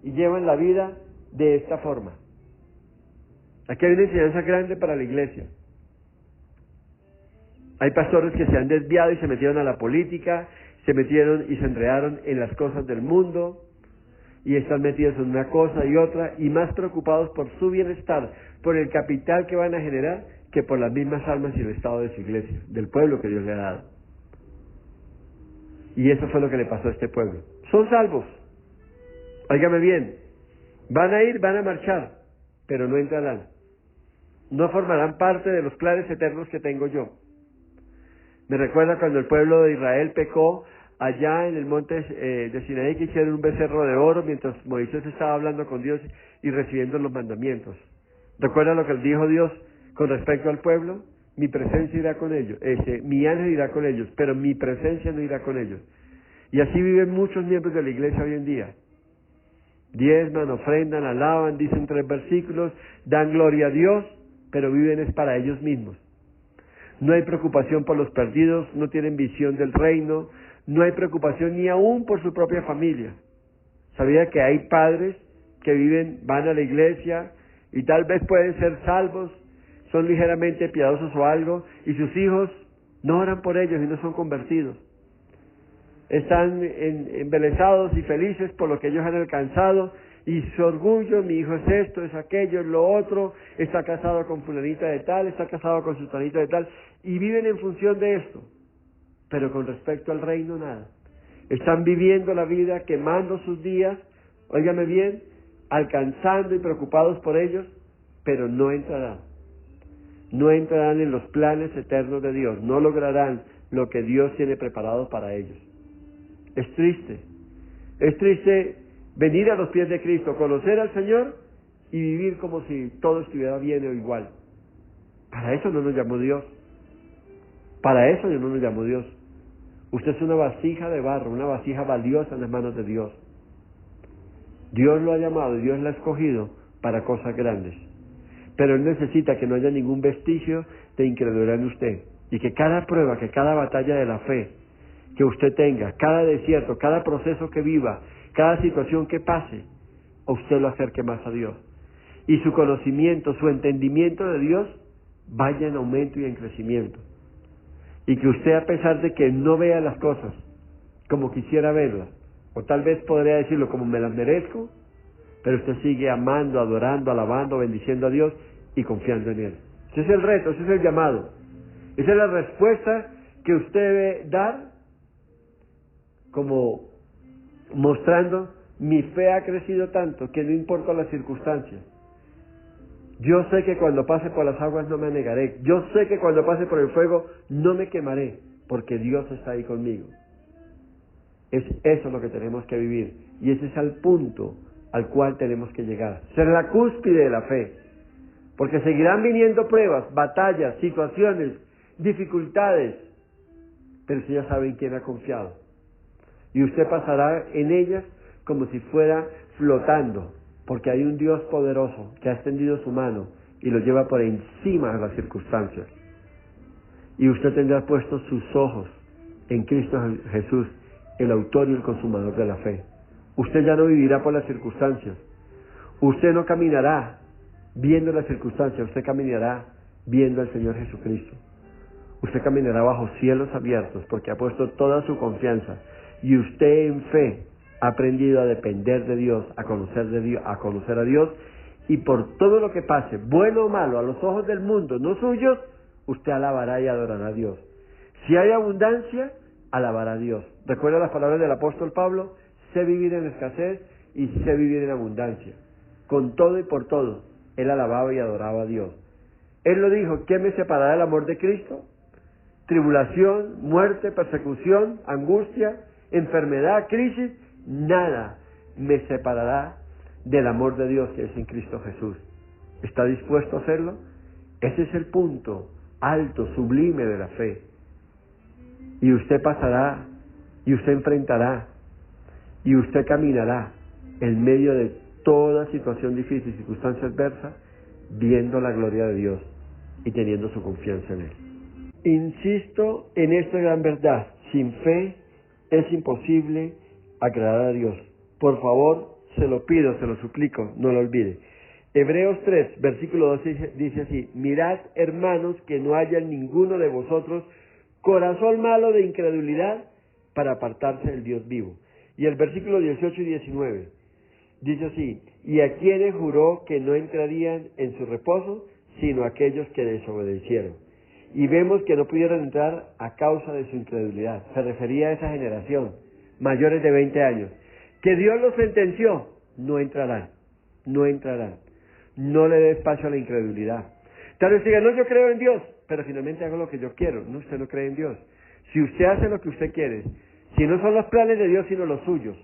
y llevan la vida de esta forma. Aquí hay una enseñanza grande para la iglesia. Hay pastores que se han desviado y se metieron a la política, se metieron y se enredaron en las cosas del mundo, y están metidos en una cosa y otra, y más preocupados por su bienestar, por el capital que van a generar, que por las mismas almas y el estado de su iglesia, del pueblo que Dios le ha dado. Y eso fue lo que le pasó a este pueblo. Son salvos. Óigame bien, van a ir, van a marchar, pero no entrarán. No formarán parte de los planes eternos que tengo yo. Me recuerda cuando el pueblo de Israel pecó allá en el monte de Sinaí, que hicieron un becerro de oro mientras Moisés estaba hablando con Dios y recibiendo los mandamientos. ¿Recuerda lo que dijo Dios con respecto al pueblo? Mi presencia irá con ellos, mi ángel irá con ellos, pero mi presencia no irá con ellos. Y así viven muchos miembros de la iglesia hoy en día. Diezman, ofrendan, alaban, dicen 3 versículos, dan gloria a Dios, pero viven es para ellos mismos. No hay preocupación por los perdidos, no tienen visión del reino, no hay preocupación ni aún por su propia familia. ¿Sabía que hay padres que van a la iglesia y tal vez pueden ser salvos, son ligeramente piadosos o algo, y sus hijos no oran por ellos y no son convertidos? Están embelesados y felices por lo que ellos han alcanzado, y su orgullo, mi hijo es esto, es aquello, es lo otro, está casado con fulanita de tal, está casado con sultanita de tal, y viven en función de esto, pero con respecto al reino nada. Están viviendo la vida, quemando sus días, óigame bien, alcanzando y preocupados por ellos, pero no entrarán. No entrarán en los planes eternos de Dios, no lograrán lo que Dios tiene preparado para ellos. Es triste venir a los pies de Cristo, conocer al Señor y vivir como si todo estuviera bien o igual. Para eso no nos llamó Dios. Para eso no nos llamó Dios. Usted es una vasija de barro, una vasija valiosa en las manos de Dios. Dios lo ha llamado y Dios lo ha escogido para cosas grandes. Pero Él necesita que no haya ningún vestigio de incredulidad en usted. Y que cada prueba, que cada batalla de la fe que usted tenga, cada desierto, cada proceso que viva, cada situación que pase, a usted lo acerque más a Dios. Y su conocimiento, su entendimiento de Dios vaya en aumento y en crecimiento. Y que usted, a pesar de que no vea las cosas como quisiera verlas, o tal vez podría decirlo como me las merezco, pero usted sigue amando, adorando, alabando, bendiciendo a Dios y confiando en Él. Ese es el reto, ese es el llamado. Esa es la respuesta que usted debe dar, como mostrando: mi fe ha crecido tanto que no importa las circunstancias. Yo sé que cuando pase por las aguas no me anegaré. Yo sé que cuando pase por el fuego no me quemaré, porque Dios está ahí conmigo. Es eso lo que tenemos que vivir. Y ese es el punto al cual tenemos que llegar. Ser la cúspide de la fe. Porque seguirán viniendo pruebas, batallas, situaciones, dificultades. Pero usted ya sabe en quién ha confiado. Y usted pasará en ellas como si fuera flotando. Porque hay un Dios poderoso que ha extendido su mano y lo lleva por encima de las circunstancias. Y usted tendrá puestos sus ojos en Cristo Jesús, el autor y el consumador de la fe. Usted ya no vivirá por las circunstancias. Usted no caminará viendo las circunstancias, usted caminará viendo al Señor Jesucristo. Usted caminará bajo cielos abiertos porque ha puesto toda su confianza. Y usted en fe ha aprendido a depender de Dios, a conocer a Dios, y por todo lo que pase, bueno o malo, a los ojos del mundo, no suyos, usted alabará y adorará a Dios. Si hay abundancia, alabará a Dios. Recuerda las palabras del apóstol Pablo: sé vivir en escasez y sé vivir en abundancia. Con todo y por todo, él alababa y adoraba a Dios. Él lo dijo: ¿qué me separará del amor de Cristo? Tribulación, muerte, persecución, angustia, enfermedad, crisis. Nada me separará del amor de Dios que es en Cristo Jesús. ¿Está dispuesto a hacerlo? Ese es el punto alto, sublime de la fe. Y usted pasará, y usted enfrentará, y usted caminará en medio de toda situación difícil, circunstancia adversa, viendo la gloria de Dios y teniendo su confianza en Él. Insisto en esta gran verdad: sin fe es imposible agradar a Dios. Por favor, se lo pido, se lo suplico, no lo olvide. Hebreos 3, versículo 12 dice así: mirad, hermanos, que no haya en ninguno de vosotros corazón malo de incredulidad para apartarse del Dios vivo. Y el versículo 18 y 19 dice así: y a quienes juró que no entrarían en su reposo, sino aquellos que desobedecieron. Y vemos que no pudieron entrar a causa de su incredulidad. Se refería a esa generación, mayores de 20 años, que Dios los sentenció: no entrarán, no entrarán. No le dé espacio a la incredulidad. Tal vez diga: no, yo creo en Dios, pero finalmente hago lo que yo quiero. No, usted no cree en Dios. Si usted hace lo que usted quiere, si no son los planes de Dios sino los suyos,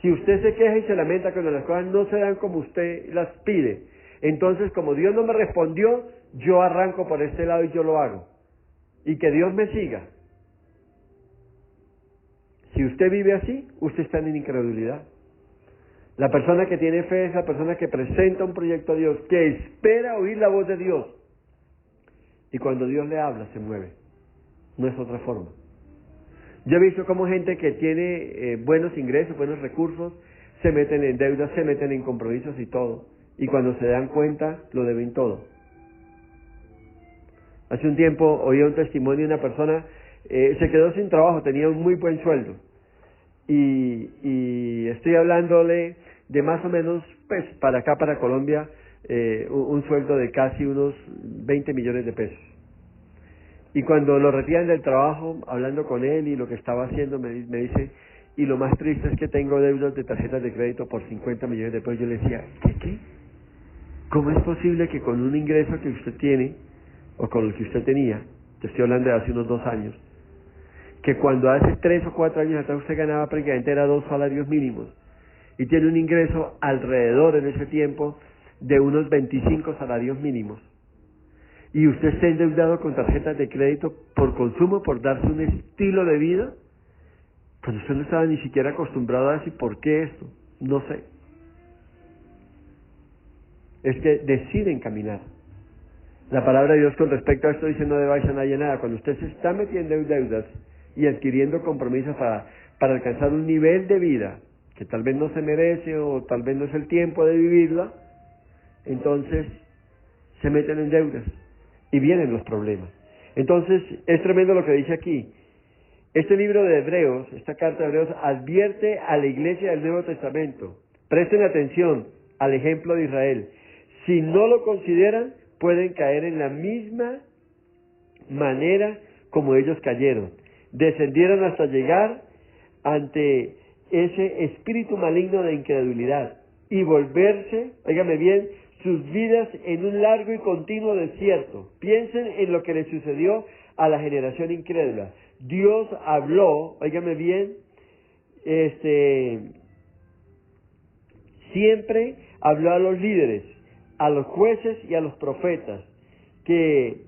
si usted se queja y se lamenta cuando las cosas no se dan como usted las pide, entonces, como Dios no me respondió, yo arranco por este lado y yo lo hago. Y que Dios me siga. Si usted vive así, usted está en incredulidad. La persona que tiene fe es la persona que presenta un proyecto a Dios, que espera oír la voz de Dios. Y cuando Dios le habla, se mueve. No es otra forma. Yo he visto cómo gente que tiene buenos ingresos, buenos recursos, se meten en deudas, se meten en compromisos y todo. Y cuando se dan cuenta, lo deben todo. Hace un tiempo oí un testimonio de una persona, se quedó sin trabajo, tenía un muy buen sueldo. Y estoy hablándole de más o menos, pues, para acá, para Colombia, un sueldo de casi unos 20 millones de pesos. Y cuando lo retiran del trabajo, hablando con él y lo que estaba haciendo, me dice: y lo más triste es que tengo deudas de tarjetas de crédito por 50 millones de pesos. Yo le decía: ¿qué? ¿Cómo es posible que con un ingreso que usted tiene, o con el que usted tenía, te estoy hablando de hace unos 2 años, que cuando hace 3 o 4 años atrás usted ganaba prácticamente era 2 salarios mínimos, y tiene un ingreso alrededor en ese tiempo de unos 25 salarios mínimos? y usted está endeudado con tarjetas de crédito por consumo, por darse un estilo de vida, pues usted no estaba ni siquiera acostumbrado a eso. ¿Y por qué esto? No sé. Es que deciden caminar. La palabra de Dios con respecto a esto dice: no debáis a nadie nada. Cuando usted se está metiendo en deudas y adquiriendo compromisos para alcanzar un nivel de vida que tal vez no se merece o tal vez no es el tiempo de vivirla, entonces se meten en deudas y vienen los problemas. Entonces es tremendo lo que dice aquí. Este libro de Hebreos, esta carta de Hebreos, advierte a la iglesia del Nuevo Testamento. Presten atención al ejemplo de Israel. Si no lo consideran, pueden caer en la misma manera como ellos cayeron. Descendieron hasta llegar ante ese espíritu maligno de incredulidad y volverse, óigame bien, sus vidas en un largo y continuo desierto. Piensen en lo que le sucedió a la generación incrédula. Dios habló, óigame bien, siempre habló a los líderes, a los jueces y a los profetas, que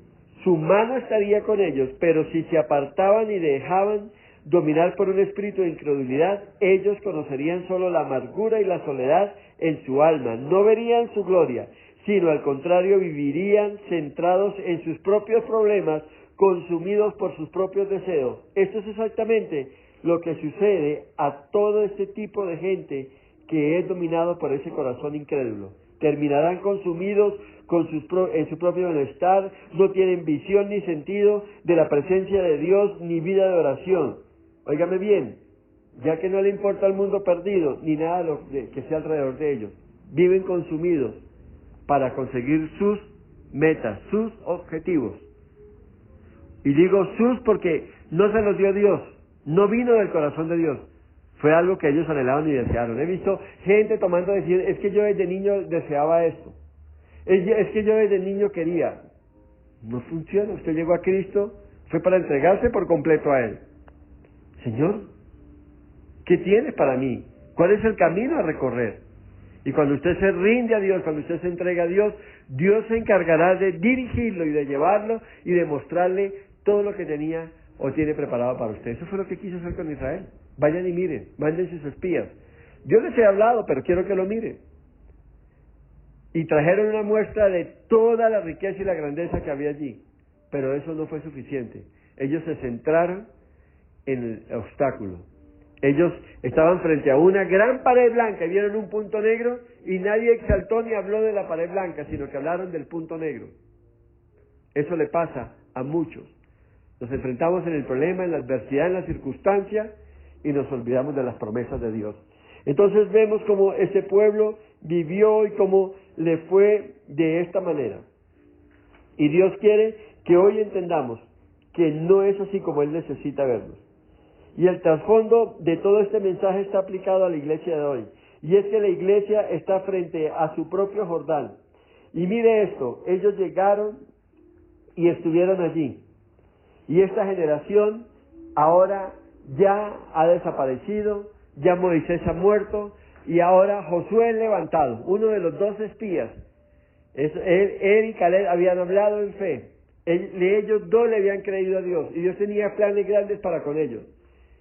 su mano estaría con ellos, pero si se apartaban y dejaban dominar por un espíritu de incredulidad, ellos conocerían solo la amargura y la soledad en su alma, no verían su gloria, sino al contrario vivirían centrados en sus propios problemas, consumidos por sus propios deseos. Esto es exactamente lo que sucede a todo este tipo de gente que es dominado por ese corazón incrédulo. Terminarán consumidos en su propio bienestar, no tienen visión ni sentido de la presencia de Dios ni vida de oración. Óigame bien, ya que no le importa el mundo perdido ni nada que sea alrededor de ellos, viven consumidos para conseguir sus metas, sus objetivos. Y digo sus porque no se los dio Dios, no vino del corazón de Dios. Fue algo que ellos anhelaban y desearon. He visto gente tomando decisiones: es que yo desde niño deseaba esto, es que yo desde niño quería. No funciona. Usted llegó a Cristo, fue para entregarse por completo a Él. Señor, ¿qué tienes para mí? ¿Cuál es el camino a recorrer? Y cuando usted se rinde a Dios, cuando usted se entrega a Dios, Dios se encargará de dirigirlo y de llevarlo y de mostrarle todo lo que tenía o tiene preparado para usted. Eso fue lo que quiso hacer con Israel. Vayan y miren, manden sus espías. Yo les he hablado, pero quiero que lo miren. Y trajeron una muestra de toda la riqueza y la grandeza que había allí. Pero eso no fue suficiente. Ellos se centraron en el obstáculo. Ellos estaban frente a una gran pared blanca y vieron un punto negro y nadie exaltó ni habló de la pared blanca, sino que hablaron del punto negro. Eso le pasa a muchos. Nos enfrentamos en el problema, en la adversidad, en la circunstancia y nos olvidamos de las promesas de Dios. Entonces vemos cómo este pueblo vivió y cómo le fue de esta manera. Y Dios quiere que hoy entendamos que no es así como Él necesita vernos. Y el trasfondo de todo este mensaje está aplicado a la iglesia de hoy. Y es que la iglesia está frente a su propio Jordán. Y mire esto, ellos llegaron y estuvieron allí. Y esta generación ahora ya ha desaparecido, ya Moisés ha muerto, y ahora Josué es levantado, uno de los 2 espías. Él y Caleb habían hablado en fe. Ellos 2 le habían creído a Dios, y Dios tenía planes grandes para con ellos.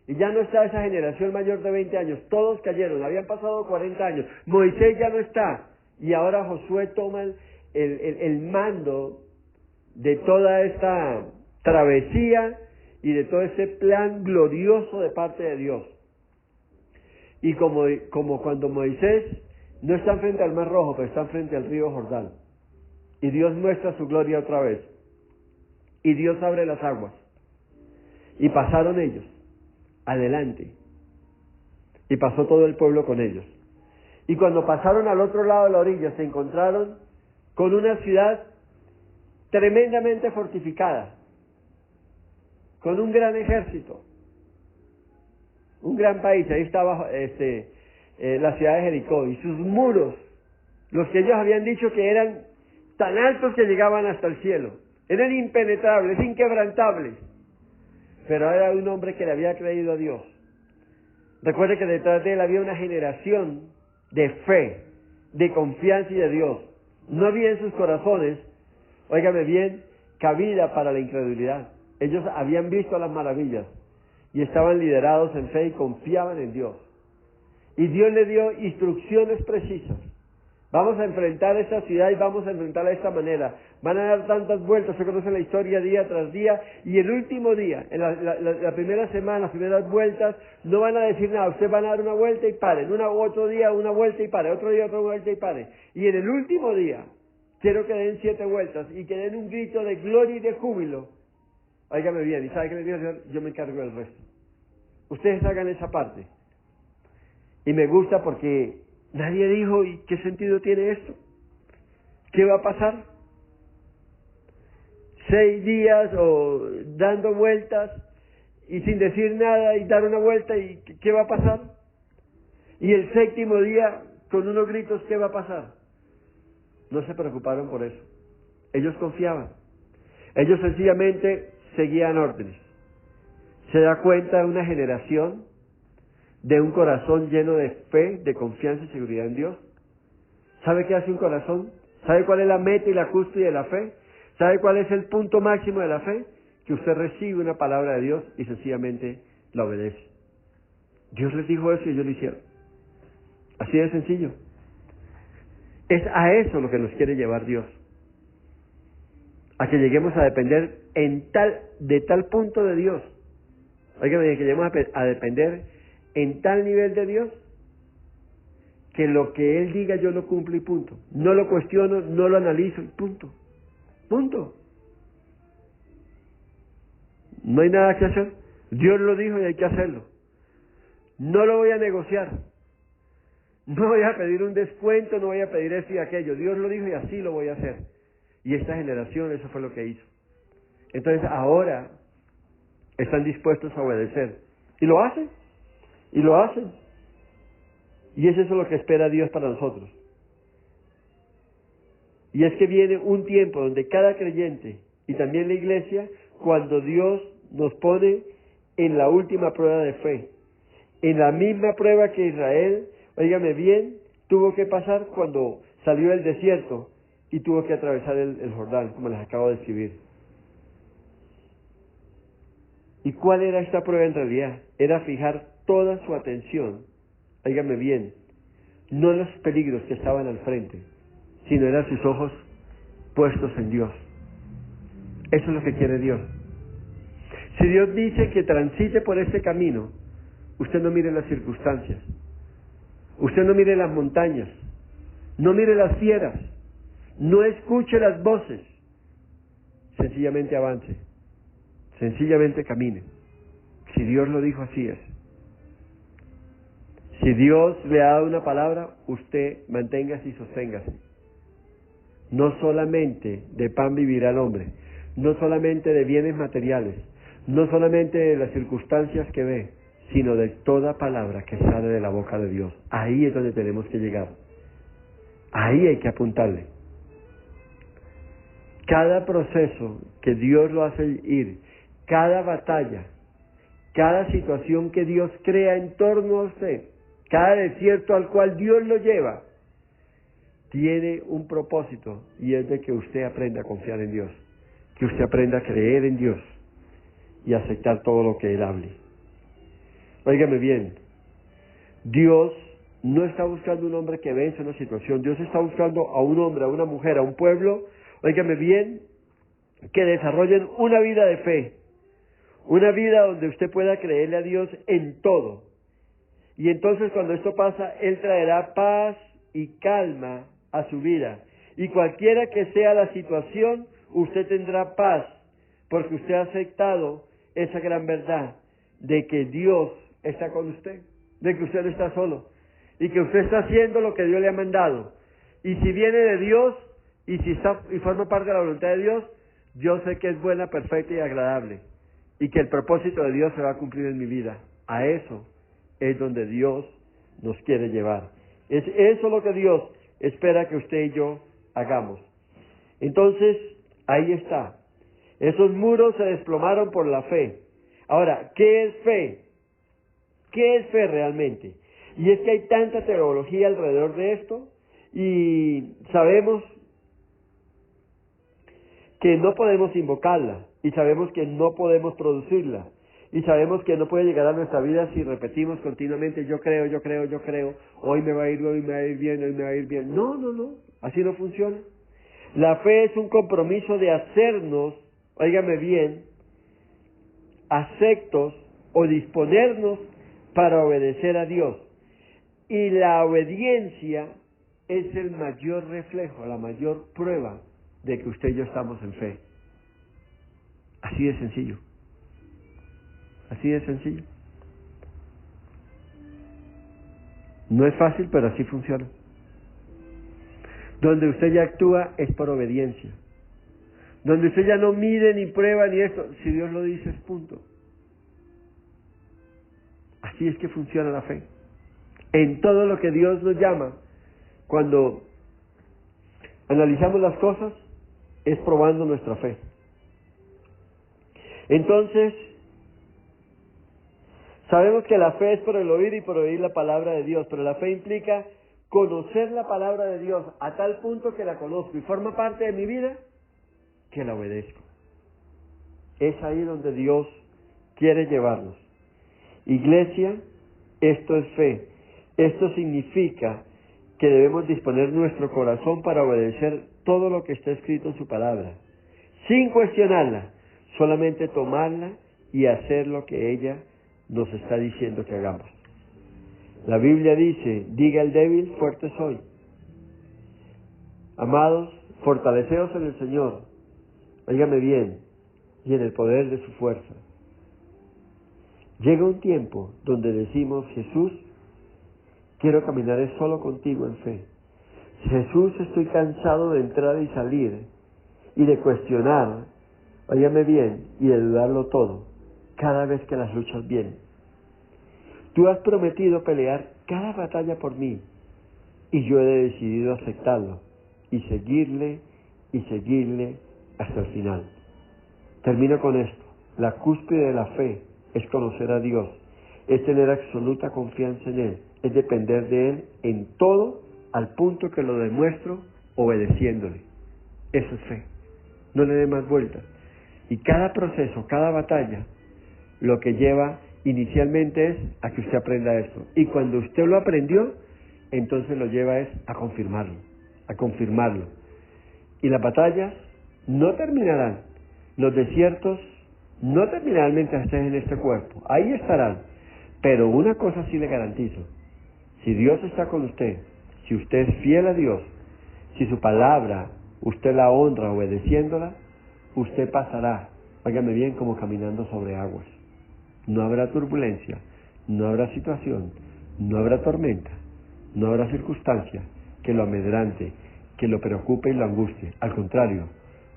Y ya no está esa generación mayor de 20 años, todos cayeron, habían pasado 40 años, Moisés ya no está, y ahora Josué toma el mando de toda esta travesía y de todo ese plan glorioso de parte de Dios. Y como cuando Moisés no está frente al Mar Rojo, pero está frente al río Jordán, y Dios muestra su gloria otra vez, y Dios abre las aguas, y pasaron ellos adelante, y pasó todo el pueblo con ellos. Y cuando pasaron al otro lado de la orilla, se encontraron con una ciudad tremendamente fortificada, con un gran ejército, un gran país. Ahí estaba la ciudad de Jericó, y sus muros, los que ellos habían dicho que eran tan altos que llegaban hasta el cielo, eran impenetrables, inquebrantables. Pero era un hombre que le había creído a Dios. Recuerde que detrás de él había una generación de fe, de confianza y de Dios. No había en sus corazones, óigame bien, cabida para la incredulidad. Ellos habían visto las maravillas y estaban liderados en fe y confiaban en Dios. Y Dios le dio instrucciones precisas. Vamos a enfrentar esta ciudad y vamos a enfrentarla de esta manera. Van a dar tantas vueltas, se conoce la historia día tras día, y el último día, en la primera semana, las primeras vueltas, no van a decir nada, ustedes van a dar una vuelta y paren, otro día una vuelta y paren, otro día otra vuelta y paren. Y en el último día, quiero que den 7 vueltas y que den un grito de gloria y de júbilo. Óigame bien, ¿y sabe qué me dijo el Señor? Yo me encargo del resto. Ustedes hagan esa parte. Y me gusta porque nadie dijo, ¿y qué sentido tiene esto? ¿Qué va a pasar? 6 días o dando vueltas y sin decir nada y dar una vuelta, y ¿qué va a pasar? Y el 7º día con unos gritos, ¿qué va a pasar? No se preocuparon por eso. Ellos confiaban. Ellos sencillamente seguían órdenes. Se da cuenta de una generación de un corazón lleno de fe, de confianza y seguridad en Dios. ¿Sabe qué hace un corazón? ¿Sabe cuál es la meta y la cúspide de la fe? ¿Sabe cuál es el punto máximo de la fe? Que usted recibe una palabra de Dios y sencillamente la obedece. Dios les dijo eso y ellos lo hicieron. Así de sencillo. Es a eso lo que nos quiere llevar Dios. A que lleguemos a depender de tal punto de Dios. Oigan, que lleguemos a depender en tal nivel de Dios que lo que Él diga yo lo cumplo y punto. No lo cuestiono, no lo analizo y punto. Punto. No hay nada que hacer. Dios lo dijo y hay que hacerlo. No lo voy a negociar. No voy a pedir un descuento, no voy a pedir esto y aquello. Dios lo dijo y así lo voy a hacer. Y esta generación eso fue lo que hizo. Entonces ahora están dispuestos a obedecer. Y lo hacen. Y lo hacen. Y es eso lo que espera Dios para nosotros. Y es que viene un tiempo donde cada creyente y también la iglesia, cuando Dios nos pone en la última prueba de fe, en la misma prueba que Israel, óigame bien, tuvo que pasar cuando salió del desierto y tuvo que atravesar el Jordán, como les acabo de escribir. ¿Y cuál era esta prueba en realidad? Era fijar toda su atención, óigame bien, no en los peligros que estaban al frente, sino eran sus ojos puestos en Dios. Eso es lo que quiere Dios. Si Dios dice que transite por este camino, usted no mire las circunstancias, usted no mire las montañas, no mire las fieras, no escuche las voces, sencillamente avance, sencillamente camine. Si Dios lo dijo, así es. Si Dios le ha dado una palabra, usted manténgase y sosténgase. No solamente de pan vivirá el hombre, no solamente de bienes materiales, no solamente de las circunstancias que ve, sino de toda palabra que sale de la boca de Dios. Ahí es donde tenemos que llegar. Ahí hay que apuntarle. Cada proceso que Dios lo hace ir, cada batalla, cada situación que Dios crea en torno a usted, cada desierto al cual Dios lo lleva, tiene un propósito, y es de que usted aprenda a confiar en Dios, que usted aprenda a creer en Dios y aceptar todo lo que Él hable. Óigame bien, Dios no está buscando un hombre que vence una situación, Dios está buscando a un hombre, a una mujer, a un pueblo, óigame bien, que desarrollen una vida de fe, una vida donde usted pueda creerle a Dios en todo. Y entonces cuando esto pasa, Él traerá paz y calma a su vida. Y cualquiera que sea la situación, usted tendrá paz, porque usted ha aceptado esa gran verdad de que Dios está con usted, de que usted no está solo, y que usted está haciendo lo que Dios le ha mandado. Y si viene de Dios, y forma parte de la voluntad de Dios, yo sé que es buena, perfecta y agradable, y que el propósito de Dios se va a cumplir en mi vida. A eso es donde Dios nos quiere llevar. Es eso lo que Dios espera que usted y yo hagamos. Entonces, ahí está. Esos muros se desplomaron por la fe. Ahora, ¿qué es fe? ¿Qué es fe realmente? Y es que hay tanta teología alrededor de esto, y sabemos que no podemos invocarla y sabemos que no podemos producirla y sabemos que no puede llegar a nuestra vida si repetimos continuamente yo creo, yo creo, yo creo, hoy me va a ir bien, hoy me va a ir bien. No, no, no, así no funciona. La fe es un compromiso de hacernos, óigame bien, aceptos o disponernos para obedecer a Dios. Y la obediencia es el mayor reflejo, la mayor prueba de que usted y yo estamos en fe. Así de sencillo. Así de sencillo. No es fácil, pero así funciona. Donde usted ya actúa es por obediencia. Donde usted ya no mide ni prueba ni esto, si Dios lo dice es punto. Así es que funciona la fe. En todo lo que Dios nos llama, cuando analizamos las cosas, es probando nuestra fe. Entonces, sabemos que la fe es por el oír y por oír la palabra de Dios, pero la fe implica conocer la palabra de Dios a tal punto que la conozco y forma parte de mi vida, que la obedezco. Es ahí donde Dios quiere llevarnos. Iglesia, esto es fe. Esto significa que debemos disponer nuestro corazón para obedecer todo lo que está escrito en su palabra, sin cuestionarla, solamente tomarla y hacer lo que ella nos está diciendo que hagamos. La Biblia dice, diga el débil, fuerte soy. Amados, fortaleceos en el Señor, óigame bien, y en el poder de su fuerza. Llega un tiempo donde decimos, Jesús, quiero caminar solo contigo en fe. Jesús, estoy cansado de entrar y salir y de cuestionar, óigame bien, y de dudarlo todo, cada vez que las luchas vienen. Tú has prometido pelear cada batalla por mí y yo he decidido aceptarlo y seguirle hasta el final. Termino con esto. La cúspide de la fe es conocer a Dios, es tener absoluta confianza en Él, es depender de Él en todo al punto que lo demuestro obedeciéndole. Eso es fe. No le dé más vueltas. Y cada proceso, cada batalla, lo que lleva inicialmente es a que usted aprenda esto. Y cuando usted lo aprendió, entonces lo lleva es a confirmarlo, a confirmarlo. Y las batallas no terminarán, los desiertos no terminarán mientras estés en este cuerpo, ahí estarán. Pero una cosa sí le garantizo, si Dios está con usted, si usted es fiel a Dios, si su palabra usted la honra obedeciéndola, usted pasará, óigame bien, como caminando sobre aguas. No habrá turbulencia, no habrá situación, no habrá tormenta, no habrá circunstancia que lo amedrante, que lo preocupe y lo angustie. Al contrario,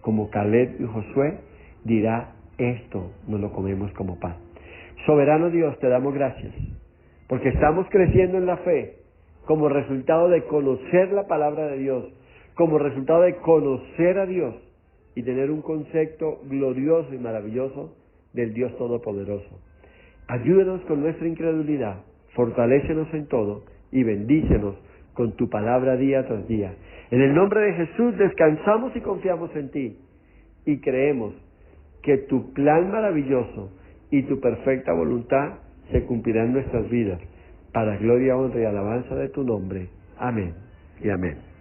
como Caleb y Josué, dirá, esto nos lo comemos como pan. Soberano Dios, te damos gracias, porque estamos creciendo en la fe como resultado de conocer la palabra de Dios, como resultado de conocer a Dios y tener un concepto glorioso y maravilloso del Dios Todopoderoso. Ayúdenos con nuestra incredulidad, fortalécenos en todo y bendícenos con tu palabra día tras día. En el nombre de Jesús descansamos y confiamos en ti y creemos que tu plan maravilloso y tu perfecta voluntad se cumplirán en nuestras vidas, para gloria, honra y alabanza de tu nombre. Amén y amén.